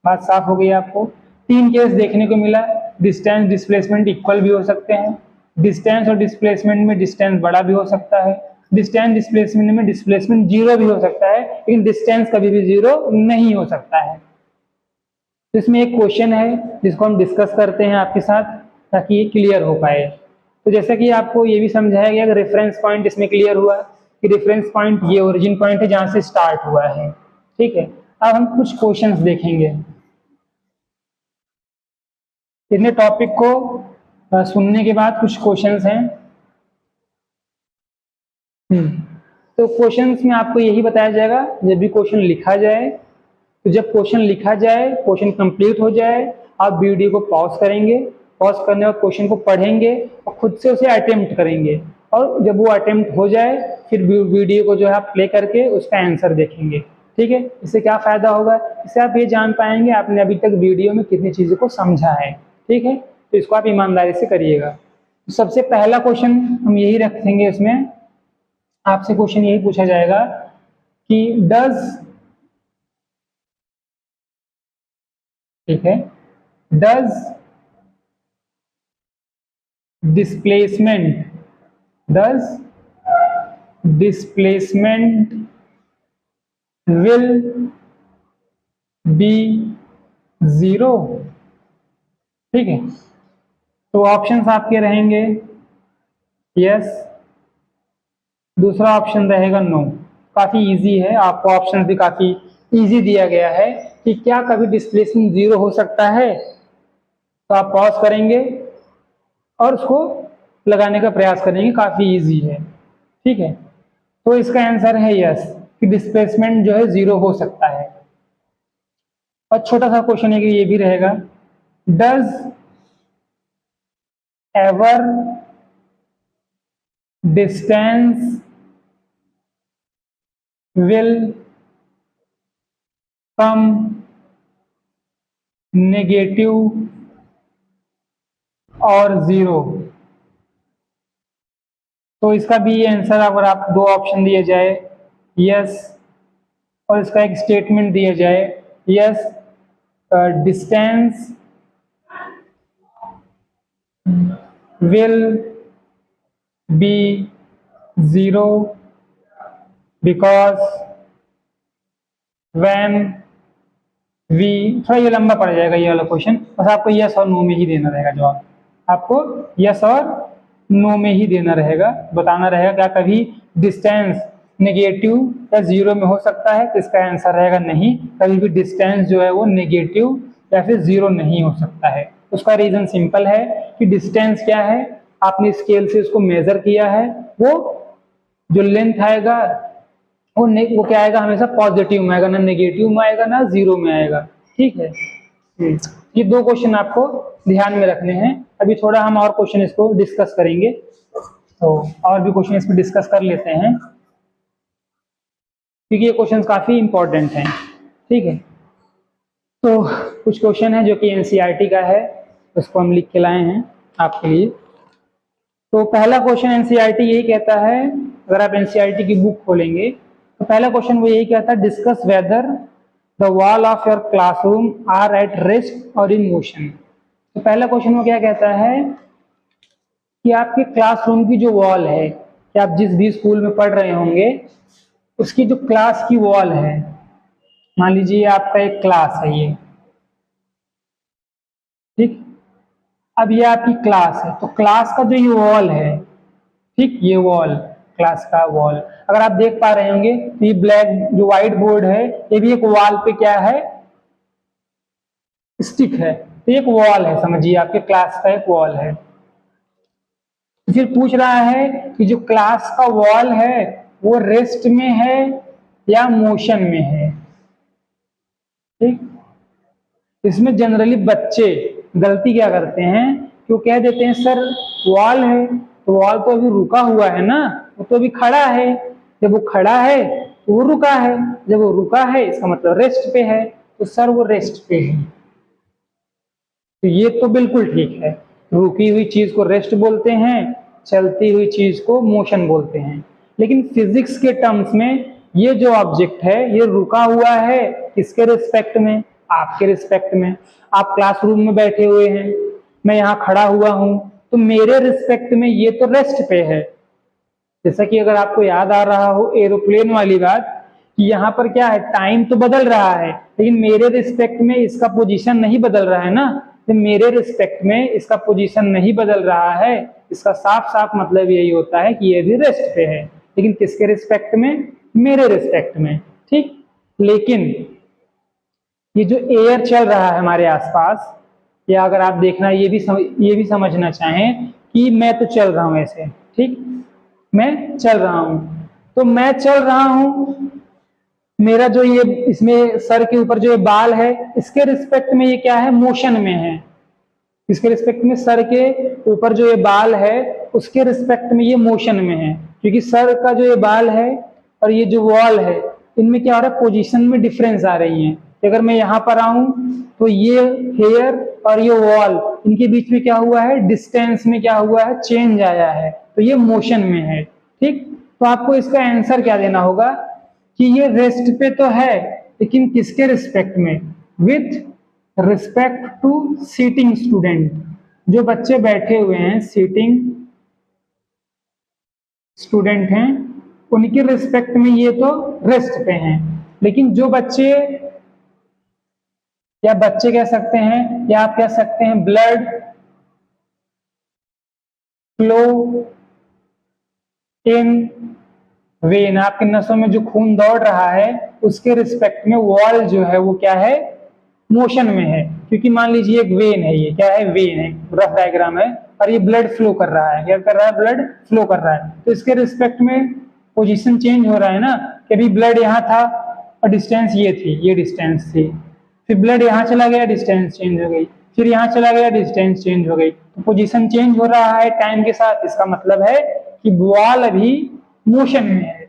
बात साफ हो गई आपको। 3 केस देखने को मिला, डिस्टेंस डिस्प्लेसमेंट इक्वल भी हो सकते हैं, डिस्टेंस और डिस्प्लेसमेंट में डिस्टेंस बड़ा भी हो सकता है, डिस्टेंस डिस्प्लेसमेंट में डिस्प्लेसमेंट 0 भी हो सकता है, लेकिन डिस्टेंस कभी भी 0 नहीं हो सकता है। तो इसमें एक क्वेश्चन है जिसको हम डिस्कस करते हैं आपके साथ ताकि ये क्लियर हो पाए। तो जैसा कि आपको ये भी समझाया गया कि रेफरेंस पॉइंट इसमें क्लियर हुआ कि रेफरेंस पॉइंट ये ओरिजिन पॉइंट है जहां से स्टार्ट हुआ है। ठीक है, अब हम कुछ क्वेश्चंस देखेंगे। इतने टॉपिक को सुनने के बाद कुछ क्वेश्चंस हैं। तो क्वेश्चंस में आपको यही बताया जाएगा, जब भी क्वेश्चन लिखा जाए, तो जब क्वेश्चन लिखा जाए, क्वेश्चन कंप्लीट हो जाए, आप वीडियो को पॉज करेंगे, पॉज करने और क्वेश्चन को पढ़ेंगे और खुद से उसे अटेम्प्ट करेंगे, और जब वो अटेम्प्ट हो जाए फिर वीडियो को जो है आप प्ले करके उसका आंसर देखेंगे। ठीक है, इससे क्या फायदा होगा, इससे आप ये जान पाएंगे आपने अभी तक वीडियो में कितनी चीजों को समझा है। ठीक है, तो इसको आप ईमानदारी से करिएगा। तो सबसे पहला क्वेश्चन हम यही रखेंगे, इसमें आपसे क्वेश्चन यही पूछा जाएगा कि डज, ठीक है, does displacement, does displacement will be zero. ठीक है, तो ऑप्शंस आपके रहेंगे यस, दूसरा ऑप्शन रहेगा नो। काफी इजी है, आपको ऑप्शन भी काफी इजी दिया गया है कि क्या कभी डिस्प्लेसमेंट जीरो हो सकता है। तो आप पॉज करेंगे और उसको लगाने का प्रयास करेंगे, काफी इजी है। ठीक है, तो इसका आंसर है यस कि डिस्प्लेसमेंट जो है जीरो हो सकता है। और छोटा सा क्वेश्चन है कि ये भी रहेगा, does ever distance will come negative और जीरो। तो इसका भी आंसर अगर आप दो ऑप्शन दिए जाए यस और इसका एक स्टेटमेंट दिया जाए yes, distance will be zero because when we, थोड़ा ये लंबा पड़ जाएगा ये वाला क्वेश्चन, बस आपको यस और नो में ही देना रहेगा जवाब, आपको यस और नो में ही देना रहेगा, बताना रहेगा क्या कभी डिस्टेंस नेगेटिव या जीरो में हो सकता है। तो इसका आंसर रहेगा नहीं, कभी भी डिस्टेंस जो है वो नेगेटिव या फिर जीरो नहीं हो सकता है। उसका रीजन सिंपल है कि डिस्टेंस क्या है, आपने स्केल से उसको मेजर किया है, वो जो लेंथ आएगा वो क्या आएगा, हमेशा पॉजिटिव में आएगा, ना नेगेटिव में आएगा ना जीरो में आएगा। ठीक है, ये दो क्वेश्चन आपको ध्यान में रखने हैं। अभी थोड़ा हम और क्वेश्चन इसको डिस्कस करेंगे, तो और भी क्वेश्चन इसमें डिस्कस कर लेते हैं क्योंकि ये क्वेश्चन काफी इंपॉर्टेंट हैं। ठीक है, तो कुछ क्वेश्चन है जो कि एनसीईआरटी का है, उसको हम लिख के लाए हैं आपके लिए। तो पहला क्वेश्चन एनसीईआरटी यही कहता है, अगर आप एनसीईआरटी की बुक खोलेंगे तो पहला क्वेश्चन वो यही कहता है, discuss whether the wall of your classroom are at rest और इन मोशन। तो पहला क्वेश्चन वो क्या कहता है कि आपके क्लासरूम की जो वॉल है, कि आप जिस भी स्कूल में पढ़ रहे होंगे उसकी जो क्लास की वॉल है, मान लीजिए आपका एक क्लास है ये, ठीक, अब ये आपकी क्लास है, तो क्लास का जो ये वॉल है, ठीक, ये वॉल क्लास का वॉल, अगर आप देख पा रहे होंगे तो ये ब्लैक जो व्हाइट बोर्ड है ये भी एक वॉल पे क्या है, स्टिक है, तो एक वॉल है, समझिए आपके क्लास का एक वॉल है। फिर पूछ रहा है कि जो क्लास का वॉल है वो रेस्ट में है या मोशन में है। ठीक, इसमें जनरली बच्चे गलती क्या करते हैं कि वो कह देते हैं सर वॉल है तो वॉल तो अभी रुका हुआ है ना, वो तो अभी खड़ा है, जब वो खड़ा है तो वो रुका है, जब वो रुका है इसका मतलब रेस्ट पे है, तो सर वो रेस्ट पे है। तो ये तो बिल्कुल ठीक है, रुकी हुई चीज को रेस्ट बोलते हैं, चलती हुई चीज को मोशन बोलते हैं। लेकिन फिजिक्स के टर्म्स में ये जो ऑब्जेक्ट है ये रुका हुआ है, किसके रिस्पेक्ट में, आपके रिस्पेक्ट में। आप क्लासरूम में बैठे हुए हैं, मैं यहाँ खड़ा हुआ हूं, तो मेरे रिस्पेक्ट में ये तो रेस्ट पे है। जैसा कि अगर आपको याद आ रहा हो एरोप्लेन वाली बात, कि यहाँ पर क्या है, टाइम तो बदल रहा है लेकिन मेरे रिस्पेक्ट में इसका पोजीशन नहीं बदल रहा है ना, तो मेरे रिस्पेक्ट में इसका पोजीशन नहीं बदल रहा है, इसका साफ साफ मतलब यही होता है कि ये भी रेस्ट पे है, लेकिन किसके रिस्पेक्ट में, मेरे रिस्पेक्ट में। ठीक, लेकिन ये जो एयर चल रहा है हमारे आसपास, या अगर आप देखना ये भी समझना चाहें कि मैं तो चल रहा हूं ऐसे, ठीक, मैं चल रहा हूं, तो मैं चल रहा हूं, मेरा जो ये इसमें सर के ऊपर जो ये बाल है इसके रिस्पेक्ट में ये क्या है, मोशन में है। इसके रिस्पेक्ट में सर के ऊपर जो ये बाल है उसके रिस्पेक्ट में ये मोशन में है, क्योंकि सर का जो ये बाल है और ये जो वॉल है इनमें क्या हो रहा है, पोजीशन में डिफरेंस आ रही है। अगर मैं यहाँ पर आऊं तो ये हेयर और ये वॉल, इनके बीच में क्या हुआ है, डिस्टेंस में क्या हुआ है, चेंज आया है, तो ये मोशन में है। ठीक, तो आपको इसका आंसर क्या देना होगा कि ये रेस्ट पे तो है, लेकिन किसके रिस्पेक्ट में, with respect to seating student. जो बच्चे बैठे हुए हैं, सीटिंग स्टूडेंट हैं, उनके रिस्पेक्ट में ये तो रेस्ट पे हैं। लेकिन जो बच्चे, या बच्चे कह सकते हैं, या आप कह सकते हैं ब्लड फ्लो इन वेन, आपके नसों में जो खून दौड़ रहा है उसके रिस्पेक्ट में वॉल जो है वो क्या है, मोशन में है। क्योंकि मान लीजिए एक वेन है, ये क्या है, वेन है, रफ डायग्राम है, और ये ब्लड फ्लो कर रहा है, क्या कर रहा है, ब्लड फ्लो कर रहा है, तो इसके रिस्पेक्ट में पोजीशन चेंज हो रहा है ना, कि अभी ब्लड यहाँ था और डिस्टेंस ये थी, ये डिस्टेंस थी, फिर ब्लड यहाँ चला गया, डिस्टेंस चेंज हो गई, फिर यहाँ चला गया, डिस्टेंस चेंज हो गई, तो पोजीशन चेंज हो रहा है टाइम के साथ। इसका मतलब है कि बॉल अभी मोशन में है।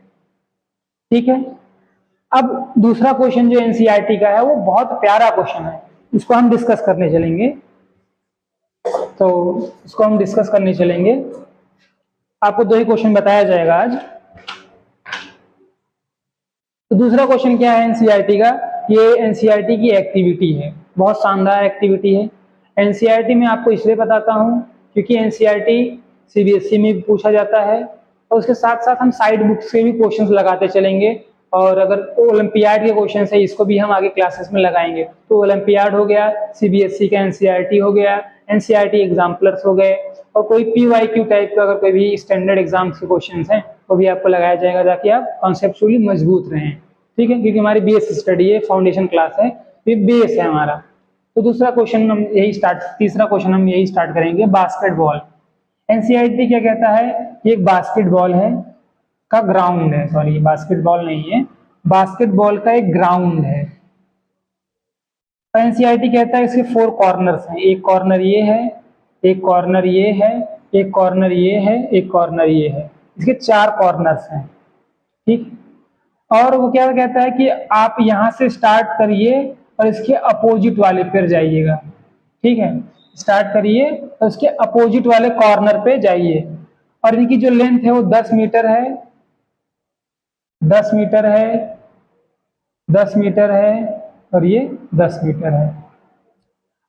ठीक है, अब दूसरा क्वेश्चन जो एनसीईआरटी का है वो बहुत प्यारा क्वेश्चन है, इसको हम डिस्कस करने चलेंगे। तो इसको हम डिस्कस करने चलेंगे, आपको 2 ही क्वेश्चन बताया जाएगा आज। तो दूसरा क्वेश्चन क्या है एनसीईआरटी का, ये एनसीईआरटी की एक्टिविटी है, बहुत शानदार एक्टिविटी है। एनसीईआरटी में आपको इसलिए बताता हूं क्योंकि एनसीईआरटी सीबीएसई में भी पूछा जाता है, और उसके साथ साथ हम साइड बुक से भी क्वेश्चंस लगाते चलेंगे, और अगर ओलंपियाड के क्वेश्चन है इसको भी हम आगे क्लासेस में लगाएंगे। तो ओलंपियाड हो गया, सीबीएसई का एनसीईआरटी हो गया, एनसीईआरटी एग्जाम्पलर्स हो गए, और कोई पीवाईक्यू टाइप का अगर कोई भी स्टैंडर्ड एग्जाम्स के क्वेश्चंस हैं वो भी आपको लगाया जाएगा, ताकि आप कॉन्सेप्चुअली मजबूत रहें। ठीक है, क्योंकि हमारी बेस स्टडी है, फाउंडेशन क्लास है, ये बेस है हमारा। तो दूसरा क्वेश्चन हम यही स्टार्ट, तीसरा क्वेश्चन हम यही स्टार्ट करेंगे, बास्केटबॉल। एनसीईआरटी क्या कहता है, ये एक बास्केटबॉल है का ग्राउंड है, सॉरी बास्केटबॉल नहीं है, बास्केटबॉल का एक ग्राउंड है। एनसीईआरटी कहता है इसके 4 कॉर्नर्स हैं, एक कॉर्नर ये है, एक कॉर्नर ये है, एक कॉर्नर ये है, एक कॉर्नर ये है, इसके 4 कॉर्नर्स हैं। ठीक, और वो क्या कहता है कि आप यहां से स्टार्ट करिए और इसके अपोजिट वाले पर जाइएगा। ठीक है, स्टार्ट करिए और उसके अपोजिट वाले कॉर्नर पे जाइए, और इनकी जो लेंथ है वो 10 मीटर है, 10 मीटर है, 10 मीटर है, और ये 10 मीटर है,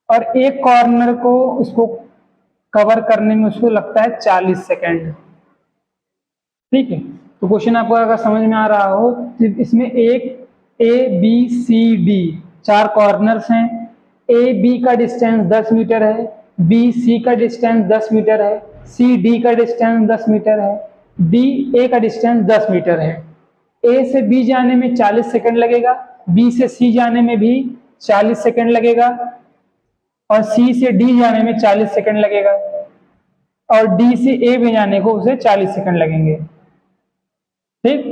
और एक कॉर्नर को उसको कवर करने में उसको लगता है 40 सेकेंड। ठीक है, तो क्वेश्चन आपको अगर समझ में आ रहा हो तो इसमें एक ABCD 4 कॉर्नर्स हैं, AB का डिस्टेंस 10 मीटर है, BC का डिस्टेंस 10 मीटर है, CD का डिस्टेंस 10 मीटर है, DA का डिस्टेंस 10 मीटर है। A से B जाने में 40 सेकंड लगेगा, B से C जाने में भी 40 सेकंड लगेगा, और C से D जाने में 40 सेकंड लगेगा, और D से A में जाने को उसे 40 सेकंड लगेंगे। ठीक,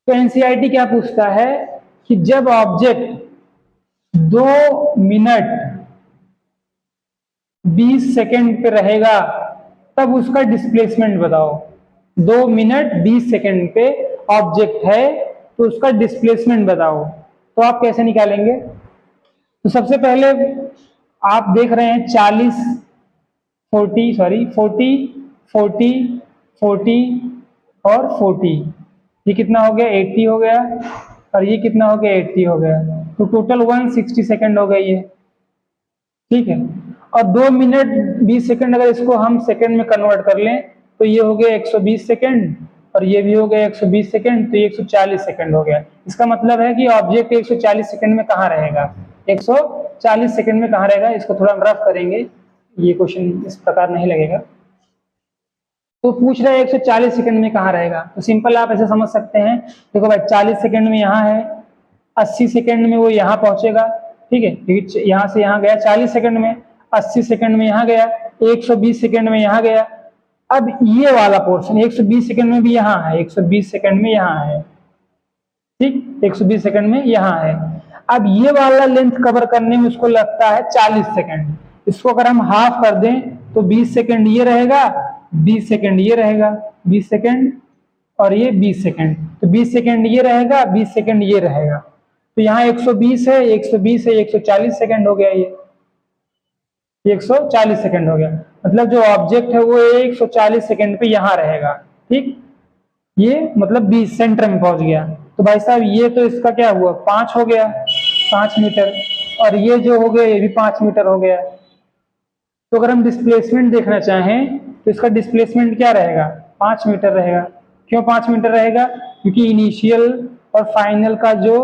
तो एनसीईआरटी क्या पूछता है कि जब ऑब्जेक्ट 2 मिनट 20 सेकंड पे रहेगा तब उसका डिस्प्लेसमेंट बताओ। 2 मिनट 20 सेकंड पे ऑब्जेक्ट है तो उसका डिस्प्लेसमेंट बताओ। तो आप कैसे निकालेंगे, तो सबसे पहले आप देख रहे हैं 40 40 और 40, ये कितना हो गया, 80 हो गया, और ये कितना हो गया, 80 हो गया, तो टोटल 160 सेकंड हो गई है। ठीक है, और 2 मिनट 20 सेकंड अगर इसको हम सेकंड में कन्वर्ट कर लें तो ये हो गया 120 सेकंड, और ये भी हो गया 120 सेकंड, तो ये 140 सेकंड हो गया। इसका मतलब है कि ऑब्जेक्ट 140 सेकंड में कहाँ रहेगा, 140 सेकंड में कहाँ रहेगा। इसको थोड़ा हम रफ करेंगे, ये क्वेश्चन इस प्रकार नहीं लगेगा। तो पूछ रहे हैं 140 सेकंड में कहाँ रहेगा, तो सिंपल आप ऐसे समझ सकते हैं, देखो भाई 40 सेकंड में यहाँ है, 80 सेकंड में वो यहाँ पहुंचेगा। ठीक है, क्योंकि यहाँ से यहाँ गया 40 सेकंड में, 80 सेकंड में यहाँ गया, 120 सेकंड में यहाँ गया। अब ये वाला पोर्शन 120 सेकंड में भी यहाँ है, 120 सेकंड में यहाँ है, ठीक, 120 सेकंड में यहाँ है। अब ये वाला लेंथ कवर करने में उसको लगता है 40 सेकंड। इसको अगर हम हाफ कर दें तो 20 सेकंड ये रहेगा, 20 सेकंड ये रहेगा, 20 सेकंड और ये 20 सेकंड। तो 20 सेकंड ये रहेगा, 20 सेकंड ये रहेगा। तो यहाँ 120 है, 120 है, 140 सेकंड हो गया, ये 140 सेकंड हो गया। मतलब जो ऑब्जेक्ट है वो 140 सेकंड पे यहाँ रहेगा। ठीक, ये मतलब 20 सेंटर में पहुंच गया। तो भाई साहब ये तो इसका क्या हुआ, 5 हो गया, 5 मीटर, और ये जो हो गया ये भी 5 मीटर हो गया। तो अगर हम डिस्प्लेसमेंट देखना चाहें तो इसका डिस्प्लेसमेंट क्या रहेगा, 5 मीटर रहेगा। क्यों 5 मीटर रहेगा, क्योंकि इनिशियल और फाइनल का जो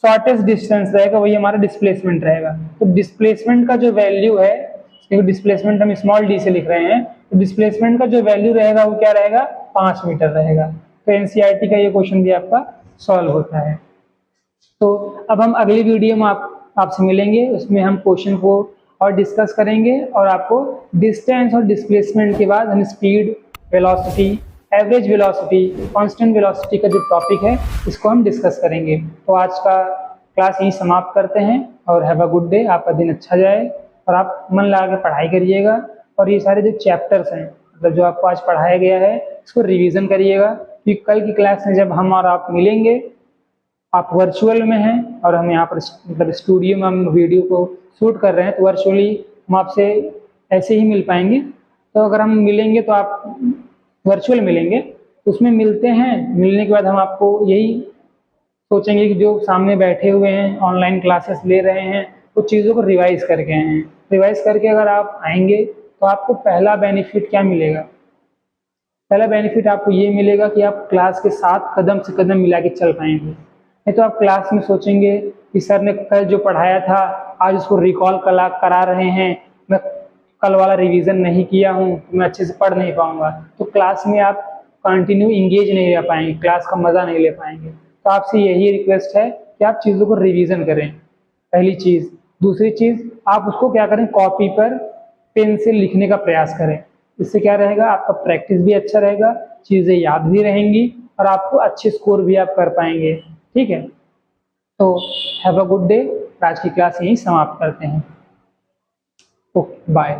शॉर्टेस्ट डिस्टेंस रहेगा वही हमारा डिस्प्लेसमेंट रहेगा। तो डिस्प्लेसमेंट का जो वैल्यू है, क्योंकि डिस्प्लेसमेंट हम स्मॉल डी से लिख रहे हैं, तो डिस्प्लेसमेंट का जो वैल्यू रहेगा वो क्या रहेगा, 5 मीटर रहेगा। तो एनसीईआरटी का ये क्वेश्चन भी आपका सॉल्व होता है। तो अब हम अगली वीडियो में आपसे मिलेंगे, उसमें हम क्वेश्चन को और डिस्कस करेंगे और आपको डिस्टेंस और डिस्प्लेसमेंट के बाद हम speed, velocity, average velocity, constant velocity का जो टॉपिक है इसको हम डिस्कस करेंगे। तो आज का क्लास यहीं समाप्त करते हैं और हैव अ गुड डे। आपका दिन अच्छा जाए और आप मन लगा के पढ़ाई करिएगा और ये सारे जो चैप्टर्स हैं, मतलब जो आपको आज पढ़ाया गया है, इसको रिवीजन करिएगा, क्योंकि कल की क्लास में जब हम और आप मिलेंगे, आप वर्चुअल में हैं और हम यहाँ पर मतलब स्टूडियो में हम वीडियो को शूट कर रहे हैं, तो वर्चुअली हम आपसे ऐसे ही मिल पाएंगे। तो अगर हम मिलेंगे तो आप वर्चुअल मिलेंगे, तो उसमें मिलते हैं, मिलने के बाद हम आपको यही सोचेंगे कि जो सामने बैठे हुए हैं ऑनलाइन क्लासेस ले रहे हैं कुछ चीज़ों को रिवाइज करके आए हैं। रिवाइज करके अगर आप आएंगे तो आपको पहला बेनिफिट क्या मिलेगा, पहला बेनिफिट आपको ये मिलेगा कि आप क्लास के साथ कदम से कदम मिला के चल पाएंगे। नहीं तो आप क्लास में सोचेंगे कि सर ने कल जो पढ़ाया था आज उसको रिकॉल करा रहे हैं, मैं कल वाला रिवीजन नहीं किया हूँ, मैं अच्छे से पढ़ नहीं पाऊंगा, तो क्लास में आप कंटिन्यू इंगेज नहीं रह पाएंगे, क्लास का मजा नहीं ले पाएंगे। तो आपसे यही रिक्वेस्ट है कि आप चीज़ों को रिवीजन करें, पहली चीज़। दूसरी चीज़, आप उसको क्या करें, कॉपी पर पेन से लिखने का प्रयास करें। इससे क्या रहेगा, आपका प्रैक्टिस भी अच्छा रहेगा, चीज़ें याद भी रहेंगी और आपको अच्छे स्कोर भी आप कर पाएंगे। ठीक है, तो हैव अ गुड डे। आज की क्लास यहीं समाप्त करते हैं। Okay, bye.